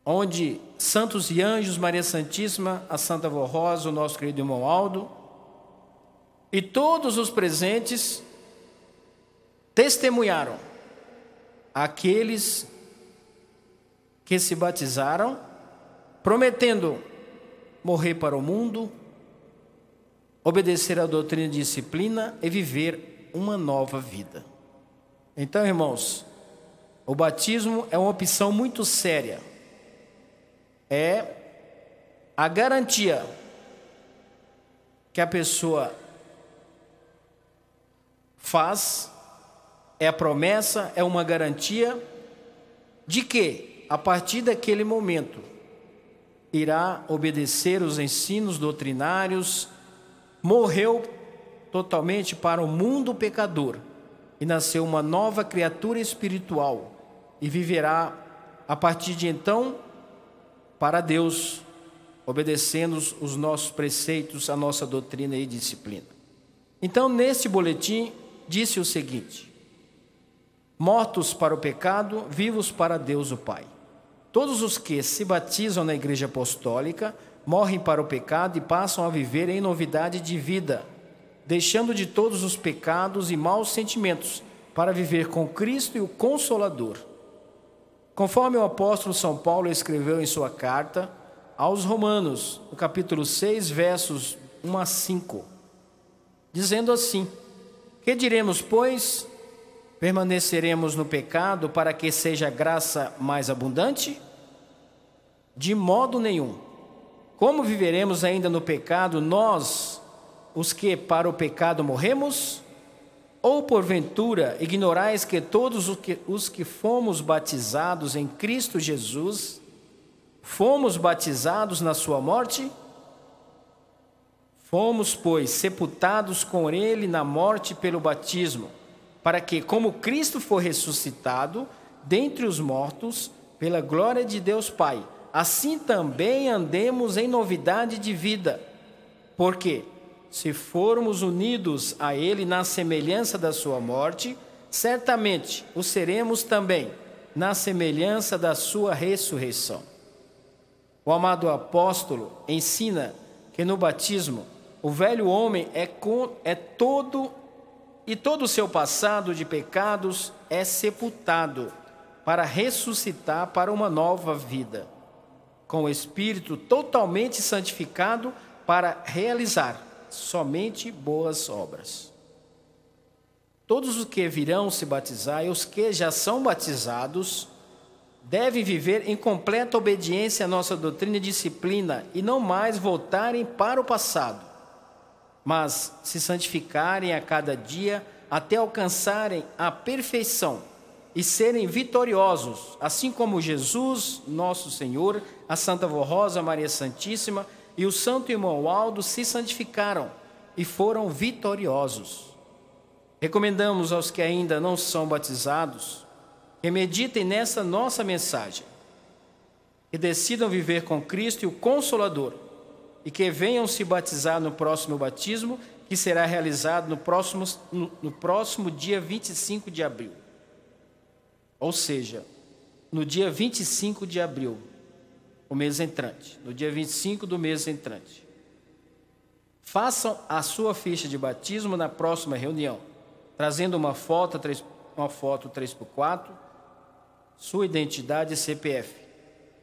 onde santos e anjos, Maria Santíssima, a Santa Vó Rosa, o nosso querido irmão Aldo, e todos os presentes testemunharam aqueles que se batizaram, prometendo morrer para o mundo, obedecer à doutrina e disciplina e viver uma nova vida. Então, irmãos, o batismo é uma opção muito séria. É a garantia que a pessoa faz, é a promessa, é uma garantia de que, a partir daquele momento, irá obedecer os ensinos doutrinários, morreu totalmente para o mundo pecador e nasceu uma nova criatura espiritual e viverá a partir de então para Deus, obedecendo os nossos preceitos, a nossa doutrina e disciplina. Então, neste boletim, disse o seguinte: mortos para o pecado, vivos para Deus o Pai. Todos os que se batizam na Igreja Apostólica morrem para o pecado e passam a viver em novidade de vida, deixando de todos os pecados e maus sentimentos para viver com Cristo e o Consolador. Conforme o apóstolo São Paulo escreveu em sua carta aos Romanos, no capítulo 6, versos 1 a 5, dizendo assim: que diremos, pois? Permaneceremos no pecado para que seja a graça mais abundante? De modo nenhum. Como viveremos ainda no pecado, nós, os que para o pecado morremos? Ou porventura ignorais que todos os que fomos batizados em Cristo Jesus, fomos batizados na sua morte? Fomos, pois, sepultados com ele na morte pelo batismo, para que, como Cristo foi ressuscitado dentre os mortos, pela glória de Deus Pai, assim também andemos em novidade de vida. Porque, se formos unidos a Ele na semelhança da sua morte, certamente o seremos também na semelhança da sua ressurreição. O amado apóstolo ensina que no batismo o velho homem todo o seu passado de pecados é sepultado para ressuscitar para uma nova vida, com o Espírito totalmente santificado para realizar somente boas obras. Todos os que virão se batizar e os que já são batizados devem viver em completa obediência à nossa doutrina e disciplina e não mais voltarem para o passado, mas se santificarem a cada dia até alcançarem a perfeição e serem vitoriosos, assim como Jesus, nosso Senhor, a Santa Vó Rosa, Maria Santíssima e o Santo Irmão Aldo se santificaram e foram vitoriosos. Recomendamos aos que ainda não são batizados que meditem nessa nossa mensagem, que decidam viver com Cristo e o Consolador, e que venham se batizar no próximo batismo, que será realizado no próximo dia 25 de abril. Ou seja, no dia 25 de abril, o mês entrante, no dia 25 do mês entrante. Façam a sua ficha de batismo na próxima reunião, trazendo uma foto 3x4, sua identidade e CPF.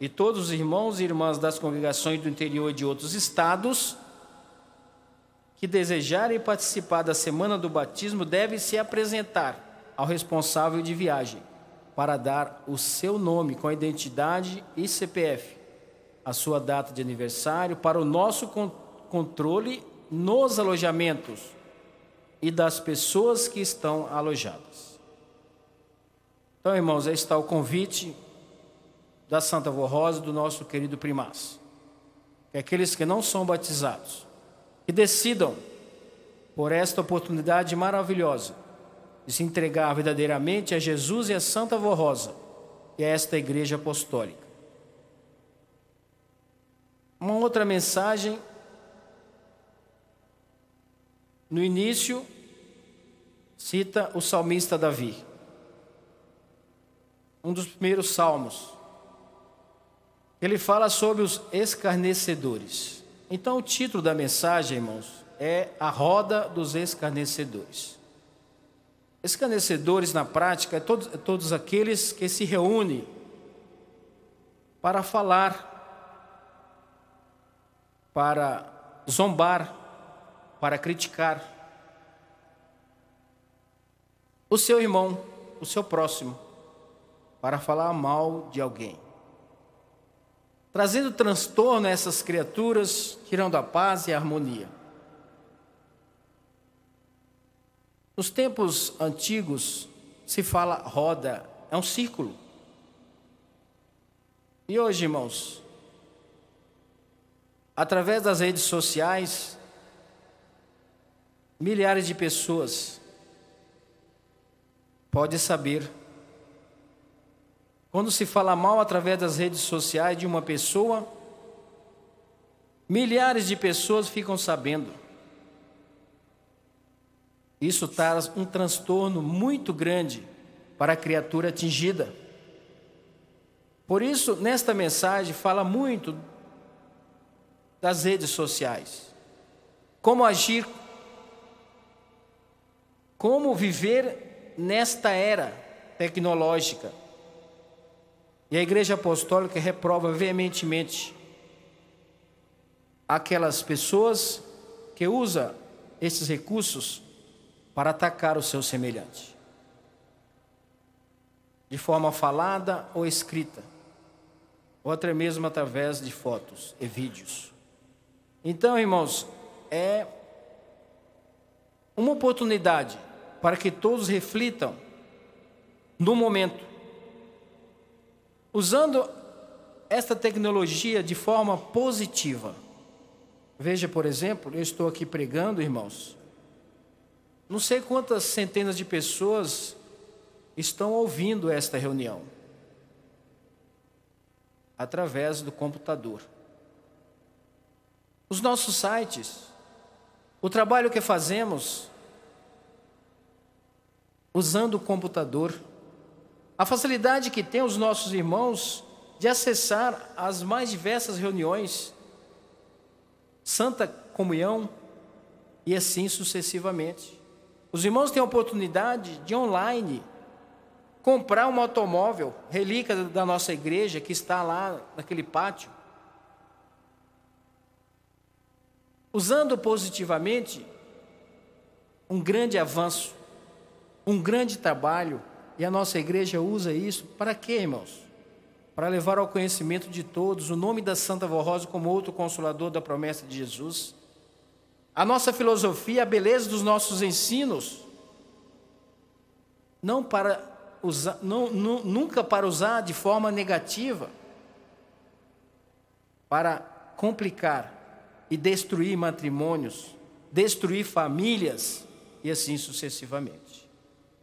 E todos os irmãos e irmãs das congregações do interior e de outros estados que desejarem participar da semana do batismo devem se apresentar ao responsável de viagem para dar o seu nome com a identidade e CPF, a sua data de aniversário, para o nosso controle nos alojamentos e das pessoas que estão alojadas. Então, irmãos, aí está o convite da Santa Vó Rosa, do nosso querido primaz. Que aqueles que não são batizados, que decidam por esta oportunidade maravilhosa de se entregar verdadeiramente a Jesus e a Santa Vó Rosa e a esta Igreja Apostólica. Uma outra mensagem. No início, cita o salmista Davi, um dos primeiros salmos. Ele fala sobre os escarnecedores. Então, o título da mensagem, irmãos, é A Roda dos Escarnecedores. Escarnecedores, na prática, é todos aqueles que se reúnem para falar, para zombar, para criticar o seu irmão, o seu próximo, para falar mal de alguém, trazendo transtorno a essas criaturas, tirando a paz e a harmonia. Nos tempos antigos se fala roda, é um círculo. E hoje, irmãos, através das redes sociais, milhares de pessoas podem saber. Quando se fala mal através das redes sociais de uma pessoa, milhares de pessoas ficam sabendo. Isso traz um transtorno muito grande para a criatura atingida. Por isso, nesta mensagem, fala muito das redes sociais. Como agir, como viver nesta era tecnológica. E a Igreja Apostólica reprova veementemente aquelas pessoas que usam esses recursos para atacar o seu semelhante, de forma falada ou escrita, ou até mesmo através de fotos e vídeos. Então, irmãos, é uma oportunidade para que todos reflitam no momento, usando esta tecnologia de forma positiva. Veja, por exemplo, eu estou aqui pregando, irmãos. Não sei quantas centenas de pessoas estão ouvindo esta reunião. através do computador. Os nossos sites, o trabalho que fazemos usando o computador, a facilidade que tem os nossos irmãos de acessar as mais diversas reuniões, Santa Comunhão e assim sucessivamente. Os irmãos têm a oportunidade de online comprar um automóvel, relíquia da nossa igreja que está lá naquele pátio. Usando positivamente, um grande avanço, um grande trabalho, e a nossa igreja usa isso para quê, irmãos? Para levar ao conhecimento de todos o nome da Santa Vó Rosa como outro consolador da promessa de Jesus. A nossa filosofia, a beleza dos nossos ensinos, nunca para usar de forma negativa, para complicar e destruir matrimônios, destruir famílias e assim sucessivamente.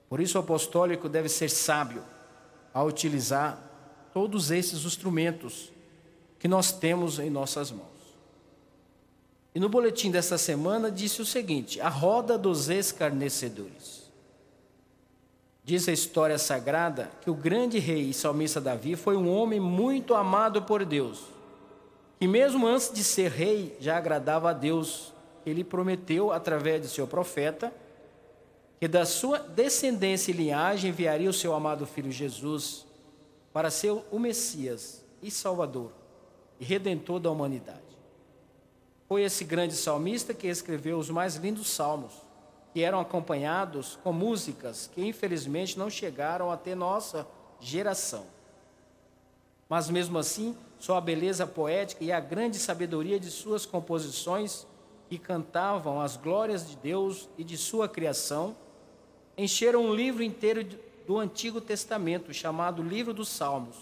Por isso o apostólico deve ser sábio ao utilizar todos esses instrumentos que nós temos em nossas mãos. E no boletim desta semana disse o seguinte: a roda dos escarnecedores. Diz a história sagrada que o grande rei e salmista Davi foi um homem muito amado por Deus, que mesmo antes de ser rei já agradava a Deus. Ele prometeu através de seu profeta que da sua descendência e linhagem enviaria o seu amado filho Jesus para ser o Messias e Salvador e Redentor da humanidade. Foi esse grande salmista que escreveu os mais lindos salmos, que eram acompanhados com músicas que infelizmente não chegaram até nossa geração. Mas mesmo assim, só a beleza poética e a grande sabedoria de suas composições, que cantavam as glórias de Deus e de sua criação, encheram um livro inteiro do Antigo Testamento, chamado Livro dos Salmos,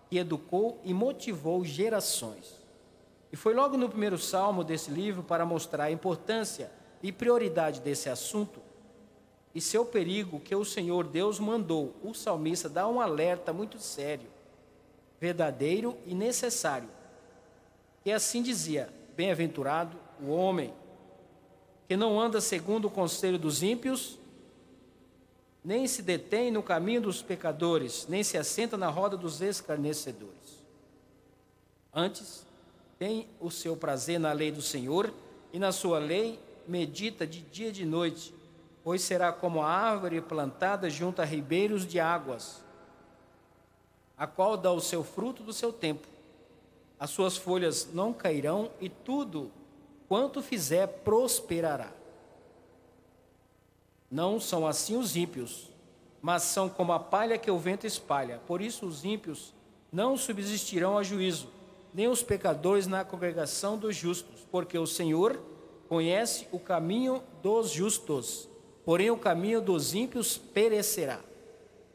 que educou e motivou gerações. E foi logo no primeiro salmo desse livro para mostrar a importância e prioridade desse assunto e seu perigo que o Senhor Deus mandou o salmista dar um alerta muito sério, verdadeiro e necessário, que assim dizia: bem-aventurado o homem que não anda segundo o conselho dos ímpios, nem se detém no caminho dos pecadores, nem se assenta na roda dos escarnecedores. Antes, tem o seu prazer na lei do Senhor, e na sua lei medita de dia e de noite, pois será como a árvore plantada junto a ribeiros de águas, a qual dá o seu fruto do seu tempo. As suas folhas não cairão, e tudo quanto fizer prosperará. Não são assim os ímpios, mas são como a palha que o vento espalha. Por isso os ímpios não subsistirão a juízo, nem os pecadores na congregação dos justos, porque o Senhor conhece o caminho dos justos, porém o caminho dos ímpios perecerá.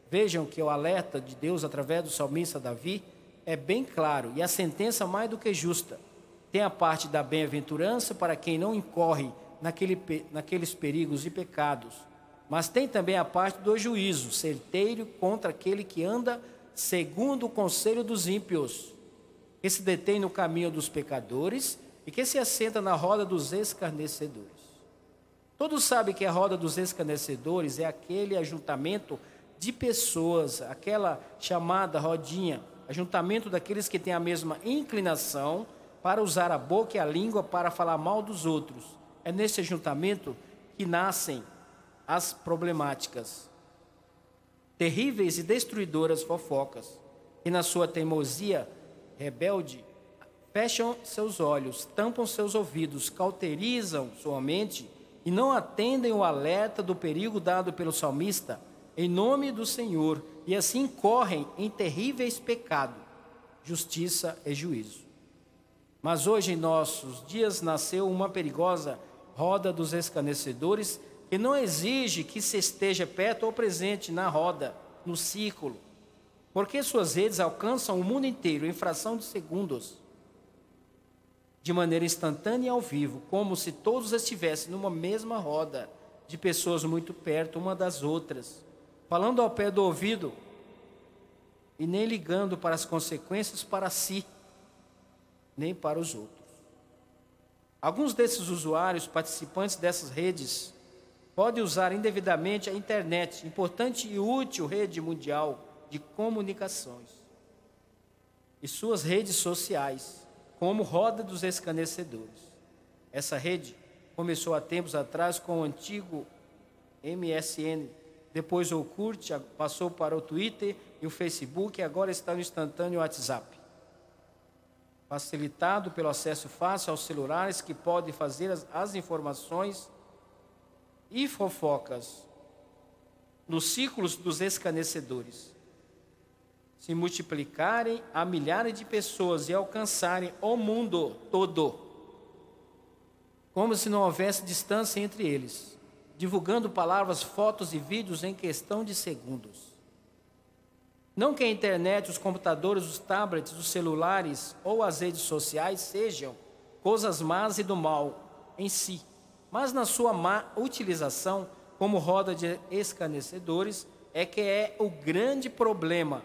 Vejam que o alerta de Deus através do salmista Davi é bem claro, e a sentença mais do que justa. Tem a parte da bem-aventurança para quem não incorre naqueles perigos e pecados, mas tem também a parte do juízo certeiro contra aquele que anda segundo o conselho dos ímpios, que se detém no caminho dos pecadores e que se assenta na roda dos escarnecedores. Todos sabem que a roda dos escarnecedores é aquele ajuntamento de pessoas, aquela chamada rodinha, ajuntamento daqueles que têm a mesma inclinação para usar a boca e a língua para falar mal dos outros. É nesse ajuntamento que nascem as problemáticas, terríveis e destruidoras fofocas, que na sua teimosia rebelde fecham seus olhos, tampam seus ouvidos, cauterizam sua mente e não atendem o alerta do perigo dado pelo salmista em nome do Senhor, e assim correm em terríveis pecados, justiça e juízo. Mas hoje em nossos dias nasceu uma perigosa roda dos escarnecedores, que não exige que se esteja perto ou presente na roda, no círculo, porque suas redes alcançam o mundo inteiro em fração de segundos, de maneira instantânea e ao vivo, como se todos estivessem numa mesma roda, de pessoas muito perto uma das outras, falando ao pé do ouvido, e nem ligando para as consequências para si, nem para os outros. Alguns desses usuários, participantes dessas redes, podem usar indevidamente a internet, importante e útil rede mundial de comunicações, e suas redes sociais, como roda dos escarnecedores. Essa rede começou há tempos atrás com o antigo MSN, depois o Orkut, passou para o Twitter e o Facebook, e agora está no instantâneo WhatsApp. Facilitado pelo acesso fácil aos celulares que podem fazer as informações e fofocas nos círculos dos escarnecedores se multiplicarem a milhares de pessoas e alcançarem o mundo todo, como se não houvesse distância entre eles, divulgando palavras, fotos e vídeos em questão de segundos. Não que a internet, os computadores, os tablets, os celulares ou as redes sociais sejam coisas más e do mal em si, mas na sua má utilização como roda de escarnecedores é que é o grande problema.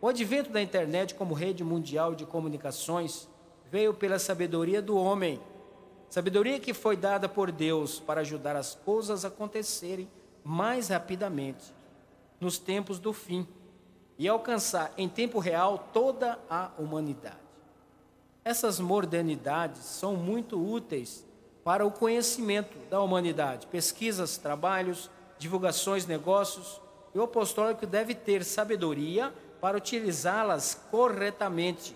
O advento da internet como rede mundial de comunicações veio pela sabedoria do homem, sabedoria que foi dada por Deus para ajudar as coisas a acontecerem mais rapidamente nos tempos do fim e alcançar em tempo real toda a humanidade. Essas modernidades são muito úteis para o conhecimento da humanidade, pesquisas, trabalhos, divulgações, negócios, e o apostólico deve ter sabedoria para utilizá-las corretamente.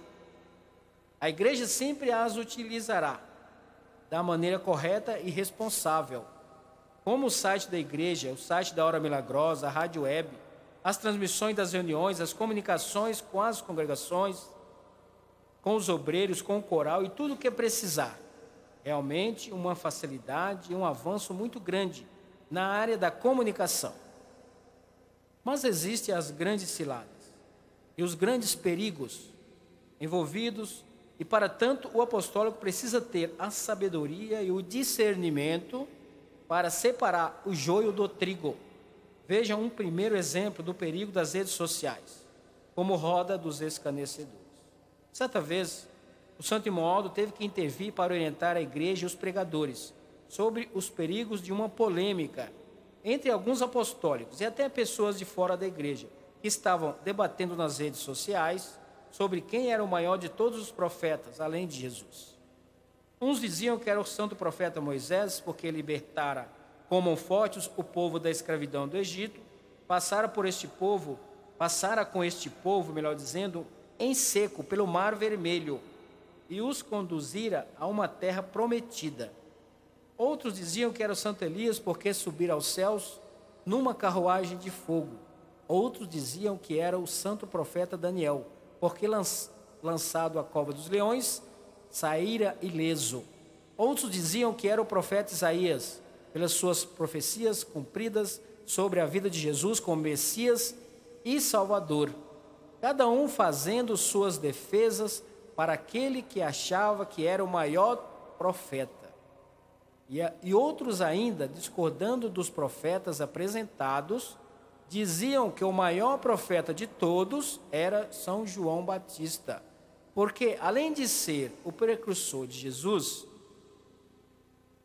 A igreja sempre as utilizará da maneira correta e responsável, como o site da igreja, o site da Hora Milagrosa, a rádio web, as transmissões das reuniões, as comunicações com as congregações, com os obreiros, com o coral e tudo o que precisar. Realmente uma facilidade e um avanço muito grande na área da comunicação. Mas existem as grandes ciladas e os grandes perigos envolvidos, e para tanto o apostólico precisa ter a sabedoria e o discernimento para separar o joio do trigo. Veja um primeiro exemplo do perigo das redes sociais, como roda dos escarnecedores. Certa vez, o Santo Imoaldo teve que intervir para orientar a igreja e os pregadores sobre os perigos de uma polêmica entre alguns apostólicos e até pessoas de fora da igreja, que estavam debatendo nas redes sociais sobre quem era o maior de todos os profetas, além de Jesus. Uns diziam que era o santo profeta Moisés, porque libertara com mão fortes o povo da escravidão do Egito, passara com este povo, melhor dizendo, em seco pelo Mar Vermelho, e os conduzira a uma terra prometida. Outros diziam que era o santo Elias, porque subira aos céus numa carruagem de fogo. Outros diziam que era o santo profeta Daniel, porque lançado à cova dos leões, saíra ileso. Outros diziam que era o profeta Isaías, pelas suas profecias cumpridas sobre a vida de Jesus como Messias e Salvador, cada um fazendo suas defesas para aquele que achava que era o maior profeta. E outros ainda, discordando dos profetas apresentados, diziam que o maior profeta de todos era São João Batista, porque além de ser o precursor de Jesus,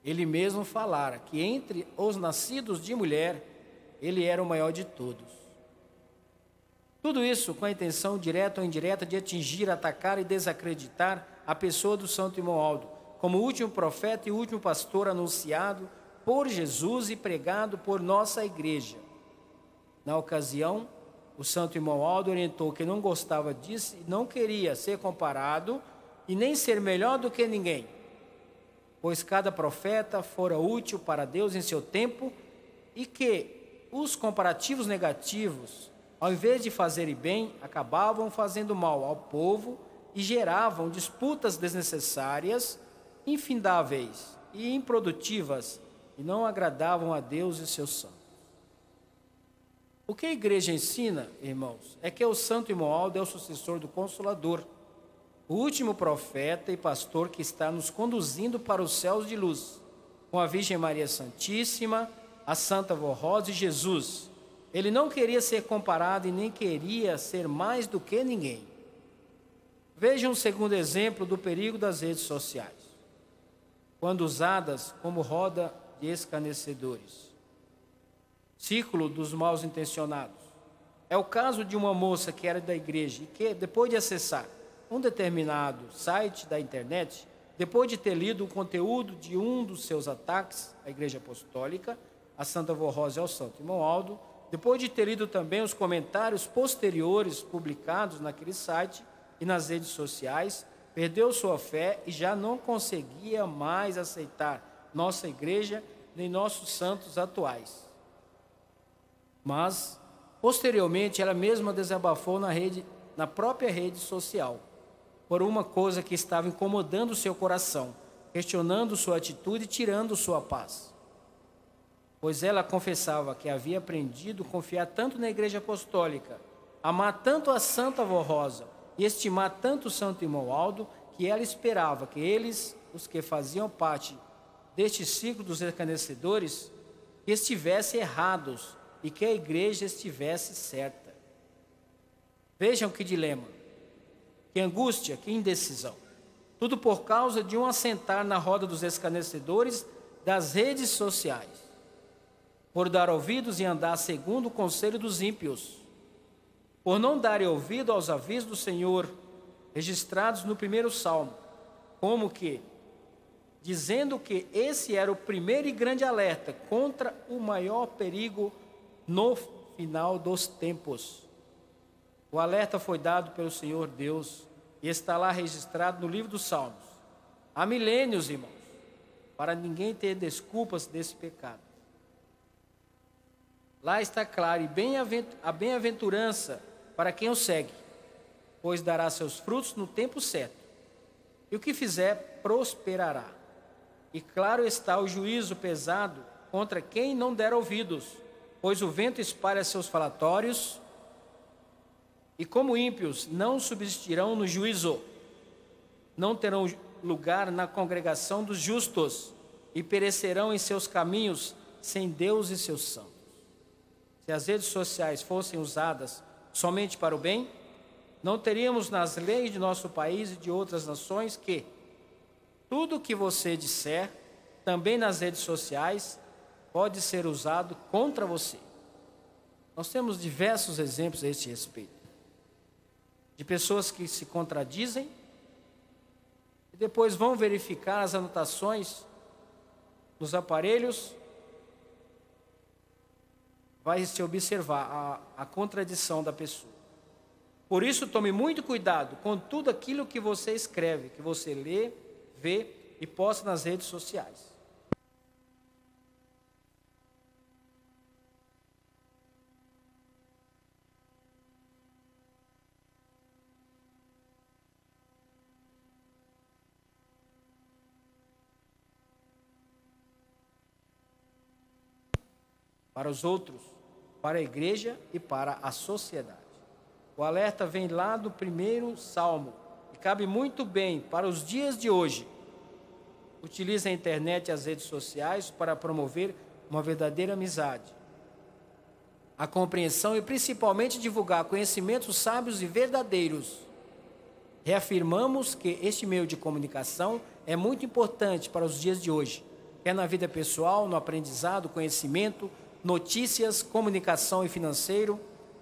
ele mesmo falara que entre os nascidos de mulher, ele era o maior de todos. Tudo isso com a intenção direta ou indireta de atingir, atacar e desacreditar a pessoa do Santo Imoaldo, como último profeta e último pastor anunciado por Jesus e pregado por nossa igreja. Na ocasião, o Santo Imoaldo orientou que não gostava disso e não queria ser comparado e nem ser melhor do que ninguém, pois cada profeta fora útil para Deus em seu tempo, e que os comparativos negativos, ao invés de fazerem bem, acabavam fazendo mal ao povo e geravam disputas desnecessárias, infindáveis e improdutivas, e não agradavam a Deus e seus santos. O que a igreja ensina, irmãos, é que o Santo Imoaldo é o sucessor do Consolador, o último profeta e pastor que está nos conduzindo para os céus de luz, com a Virgem Maria Santíssima, a Santa Vó Rosa e Jesus, Ele não queria ser comparado e nem queria ser mais do que ninguém. Veja um segundo exemplo do perigo das redes sociais, quando usadas como roda de escarnecedores, círculo dos mal intencionados. É o caso de uma moça que era da igreja e que, depois de acessar um determinado site da internet, depois de ter lido o conteúdo de um dos seus ataques à Igreja Apostólica, a Santa Avó Rosa e ao Santo Irmão Aldo, depois de ter lido também os comentários posteriores publicados naquele site e nas redes sociais, perdeu sua fé e já não conseguia mais aceitar nossa igreja nem nossos santos atuais. Mas, posteriormente, ela mesma desabafou na própria rede social, por uma coisa que estava incomodando seu coração, questionando sua atitude e tirando sua paz. Pois ela confessava que havia aprendido a confiar tanto na Igreja Apostólica, amar tanto a Santa Avó Rosa e estimar tanto o Santo Irmão Aldo, que ela esperava que eles, os que faziam parte deste ciclo dos escarnecedores, estivessem errados e que a igreja estivesse certa. Vejam que dilema, que angústia, que indecisão. Tudo por causa de um assentar na roda dos escarnecedores das redes sociais, por dar ouvidos e andar segundo o conselho dos ímpios, por não darem ouvido aos avisos do Senhor, registrados no primeiro Salmo, como que, dizendo que esse era o primeiro e grande alerta contra o maior perigo no final dos tempos. O alerta foi dado pelo Senhor Deus e está lá registrado no livro dos Salmos. Há milênios, irmãos, para ninguém ter desculpas desse pecado. Lá está claro, e a bem-aventurança para quem o segue, pois dará seus frutos no tempo certo, e o que fizer prosperará. E claro está o juízo pesado contra quem não der ouvidos, pois o vento espalha seus falatórios, e como ímpios não subsistirão no juízo, não terão lugar na congregação dos justos, e perecerão em seus caminhos sem Deus e seus santos. Se as redes sociais fossem usadas somente para o bem, não teríamos nas leis de nosso país e de outras nações que tudo o que você disser, também nas redes sociais, pode ser usado contra você. Nós temos diversos exemplos a este respeito, de pessoas que se contradizem e depois vão verificar as anotações nos aparelhos, vai se observar a contradição da pessoa. Por isso, tome muito cuidado com tudo aquilo que você escreve, que você lê, vê e posta nas redes sociais. Para os outros, para a igreja e para a sociedade. O alerta vem lá do primeiro Salmo e cabe muito bem para os dias de hoje. Utilize a internet e as redes sociais para promover uma verdadeira amizade, a compreensão e principalmente divulgar conhecimentos sábios e verdadeiros. Reafirmamos que este meio de comunicação é muito importante para os dias de hoje, quer na vida pessoal, no aprendizado, conhecimento, notícias, comunicação e financeiro,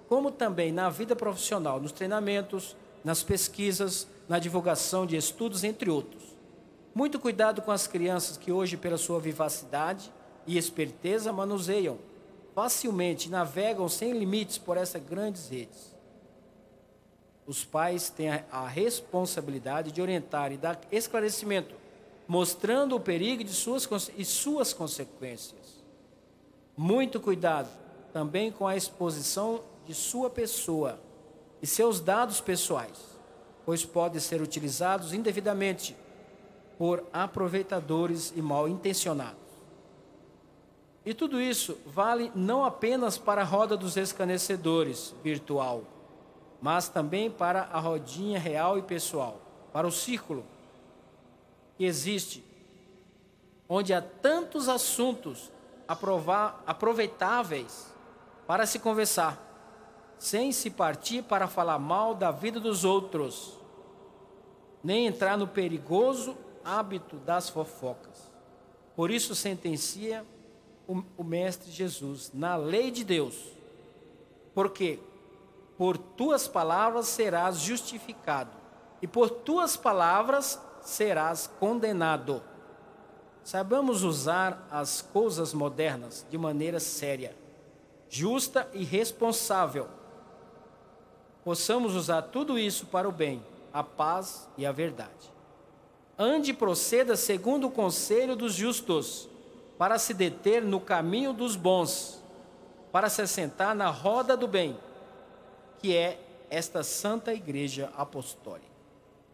como também na vida profissional, nos treinamentos, nas pesquisas, na divulgação de estudos, entre outros. Muito cuidado com as crianças que hoje, pela sua vivacidade e esperteza, manuseiam facilmente, navegam sem limites por essas grandes redes. Os pais têm a responsabilidade de orientar e dar esclarecimento, mostrando o perigo de suas consequências. Muito cuidado também com a exposição de sua pessoa e seus dados pessoais, pois podem ser utilizados indevidamente por aproveitadores e mal intencionados. E tudo isso vale não apenas para a roda dos escarnecedores virtual, mas também para a rodinha real e pessoal, para o círculo que existe, onde há tantos assuntos aproveitáveis para se conversar, sem se partir para falar mal da vida dos outros, nem entrar no perigoso hábito das fofocas. Por isso sentencia o Mestre Jesus na lei de Deus, porque por tuas palavras serás justificado, e por tuas palavras serás condenado. Saibamos usar as coisas modernas de maneira séria, justa e responsável. Possamos usar tudo isso para o bem, a paz e a verdade. Ande e proceda segundo o conselho dos justos, para se deter no caminho dos bons, para se assentar na roda do bem, que é esta Santa Igreja Apostólica.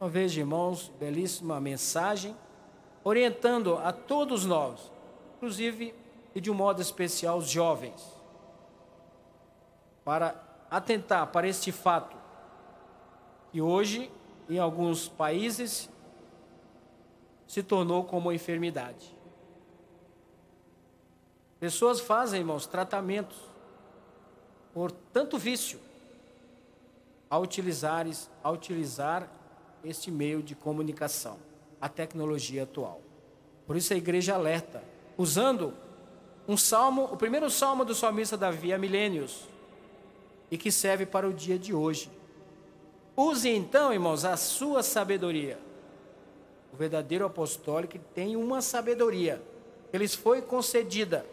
Uma vez, irmãos, belíssima mensagem, orientando a todos nós, inclusive e de um modo especial os jovens, para atentar para este fato, que hoje, em alguns países, se tornou como uma enfermidade. Pessoas fazem, irmãos, tratamentos por tanto vício, ao utilizar este meio de comunicação, a tecnologia atual. Por isso a igreja alerta, usando um salmo, o primeiro salmo do salmista Davi há milênios, e que serve para o dia de hoje. Use então, irmãos, a sua sabedoria. O verdadeiro apostólico tem uma sabedoria, que lhes foi concedida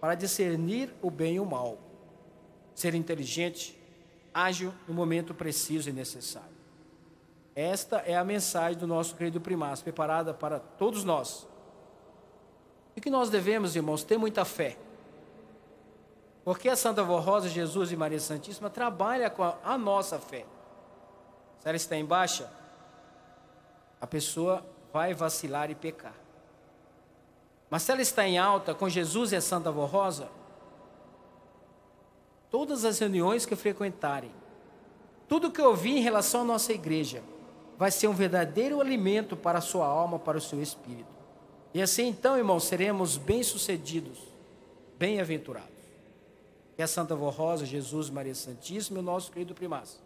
para discernir o bem e o mal, ser inteligente, ágil no momento preciso e necessário. Esta é a mensagem do nosso querido primaz, preparada para todos nós. E que nós devemos, irmãos, ter muita fé. Porque a Santa Vó Rosa, Jesus e Maria Santíssima trabalha com a nossa fé. Se ela está em baixa, a pessoa vai vacilar e pecar. Mas se ela está em alta, com Jesus e a Santa Vó Rosa, todas as reuniões que frequentarem, tudo que ouvir em relação à nossa igreja, vai ser um verdadeiro alimento para a sua alma, para o seu espírito. E assim então, irmãos, seremos bem-sucedidos, bem-aventurados. Que a Santa Vó Rosa, Jesus, Maria Santíssima e o nosso querido primaz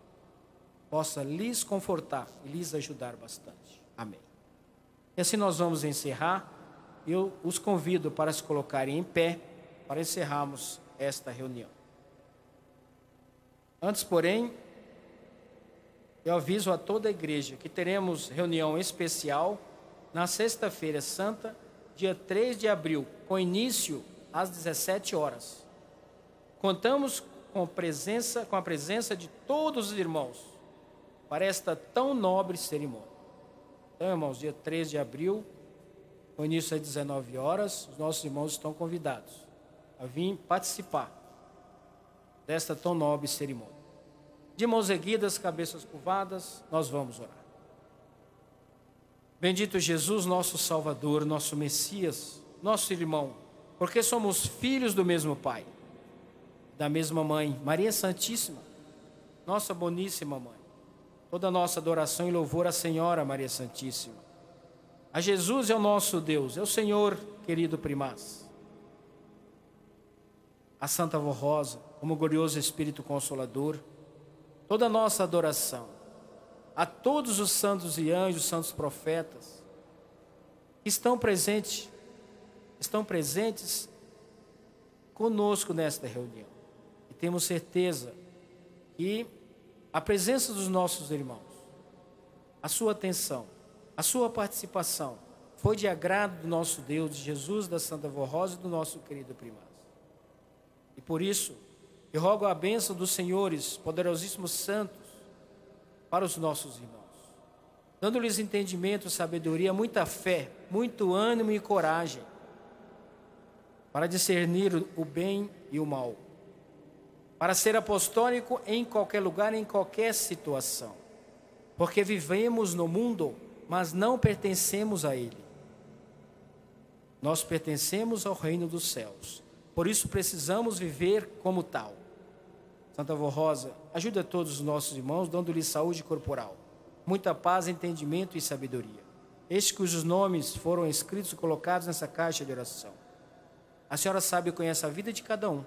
possa lhes confortar e lhes ajudar bastante. Amém. E assim nós vamos encerrar. Eu os convido para se colocarem em pé para encerrarmos esta reunião. Antes, porém, eu aviso a toda a igreja que teremos reunião especial na sexta-feira santa, dia 3 de abril, com início às 17 horas. Contamos com a presença de todos os irmãos para esta tão nobre cerimônia. Então, irmãos, dia 3 de abril, com início às 19 horas, os nossos irmãos estão convidados a vir participar desta tão nobre cerimônia. De mãos erguidas, cabeças curvadas, nós vamos orar. Bendito Jesus, nosso Salvador, nosso Messias, nosso irmão, porque somos filhos do mesmo Pai, da mesma Mãe, Maria Santíssima, nossa boníssima Mãe. Toda a nossa adoração e louvor à Senhora Maria Santíssima. A Jesus é o nosso Deus, é o Senhor querido primaz. A Santa Vó Rosa, como glorioso Espírito Consolador, toda a nossa adoração, a todos os santos e anjos, santos profetas, que estão presentes conosco nesta reunião. E temos certeza que a presença dos nossos irmãos, a sua atenção, a sua participação, foi de agrado do nosso Deus, de Jesus, da Santa Vó Rosa e do nosso querido primaz. E por isso, eu rogo a bênção dos senhores, poderosíssimos santos, para os nossos irmãos, dando-lhes entendimento, sabedoria, muita fé, muito ânimo e coragem, para discernir o bem e o mal, para ser apostólico em qualquer lugar, em qualquer situação, porque vivemos no mundo, mas não pertencemos a ele. Nós pertencemos ao reino dos céus, por isso precisamos viver como tal. Santa Vó Rosa, ajuda todos os nossos irmãos, dando-lhes saúde corporal, muita paz, entendimento e sabedoria. Estes cujos nomes foram escritos e colocados nessa caixa de oração. A senhora sabe e conhece a vida de cada um.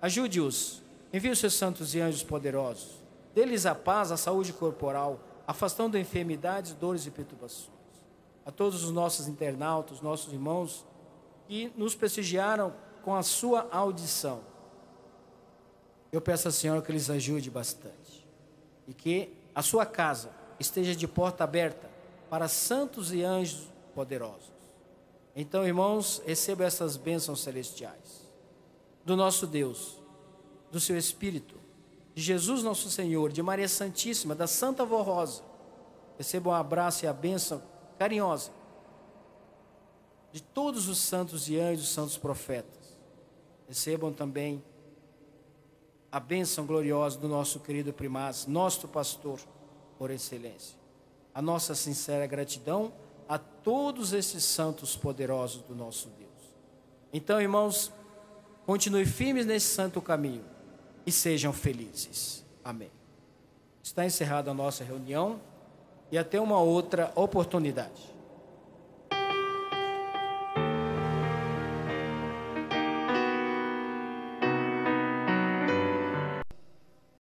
Ajude-os, envie os seus santos e anjos poderosos. Dê-lhes a paz, a saúde corporal, afastando enfermidades, dores e perturbações. A todos os nossos internautas, nossos irmãos que nos prestigiaram com a sua audição, eu peço ao Senhor que eles ajude bastante e que a sua casa esteja de porta aberta para santos e anjos poderosos. Então, irmãos, receba essas bênçãos celestiais do nosso Deus, do seu Espírito, de Jesus nosso Senhor, de Maria Santíssima, da Santa Vó Rosa. Receba um abraço e a bênção carinhosa de todos os santos e anjos, santos profetas. Recebam também a bênção gloriosa do nosso querido primaz, nosso pastor por excelência. A nossa sincera gratidão a todos esses santos poderosos do nosso Deus. Então, irmãos, continue firmes nesse santo caminho e sejam felizes. Amém. Está encerrada a nossa reunião e até uma outra oportunidade.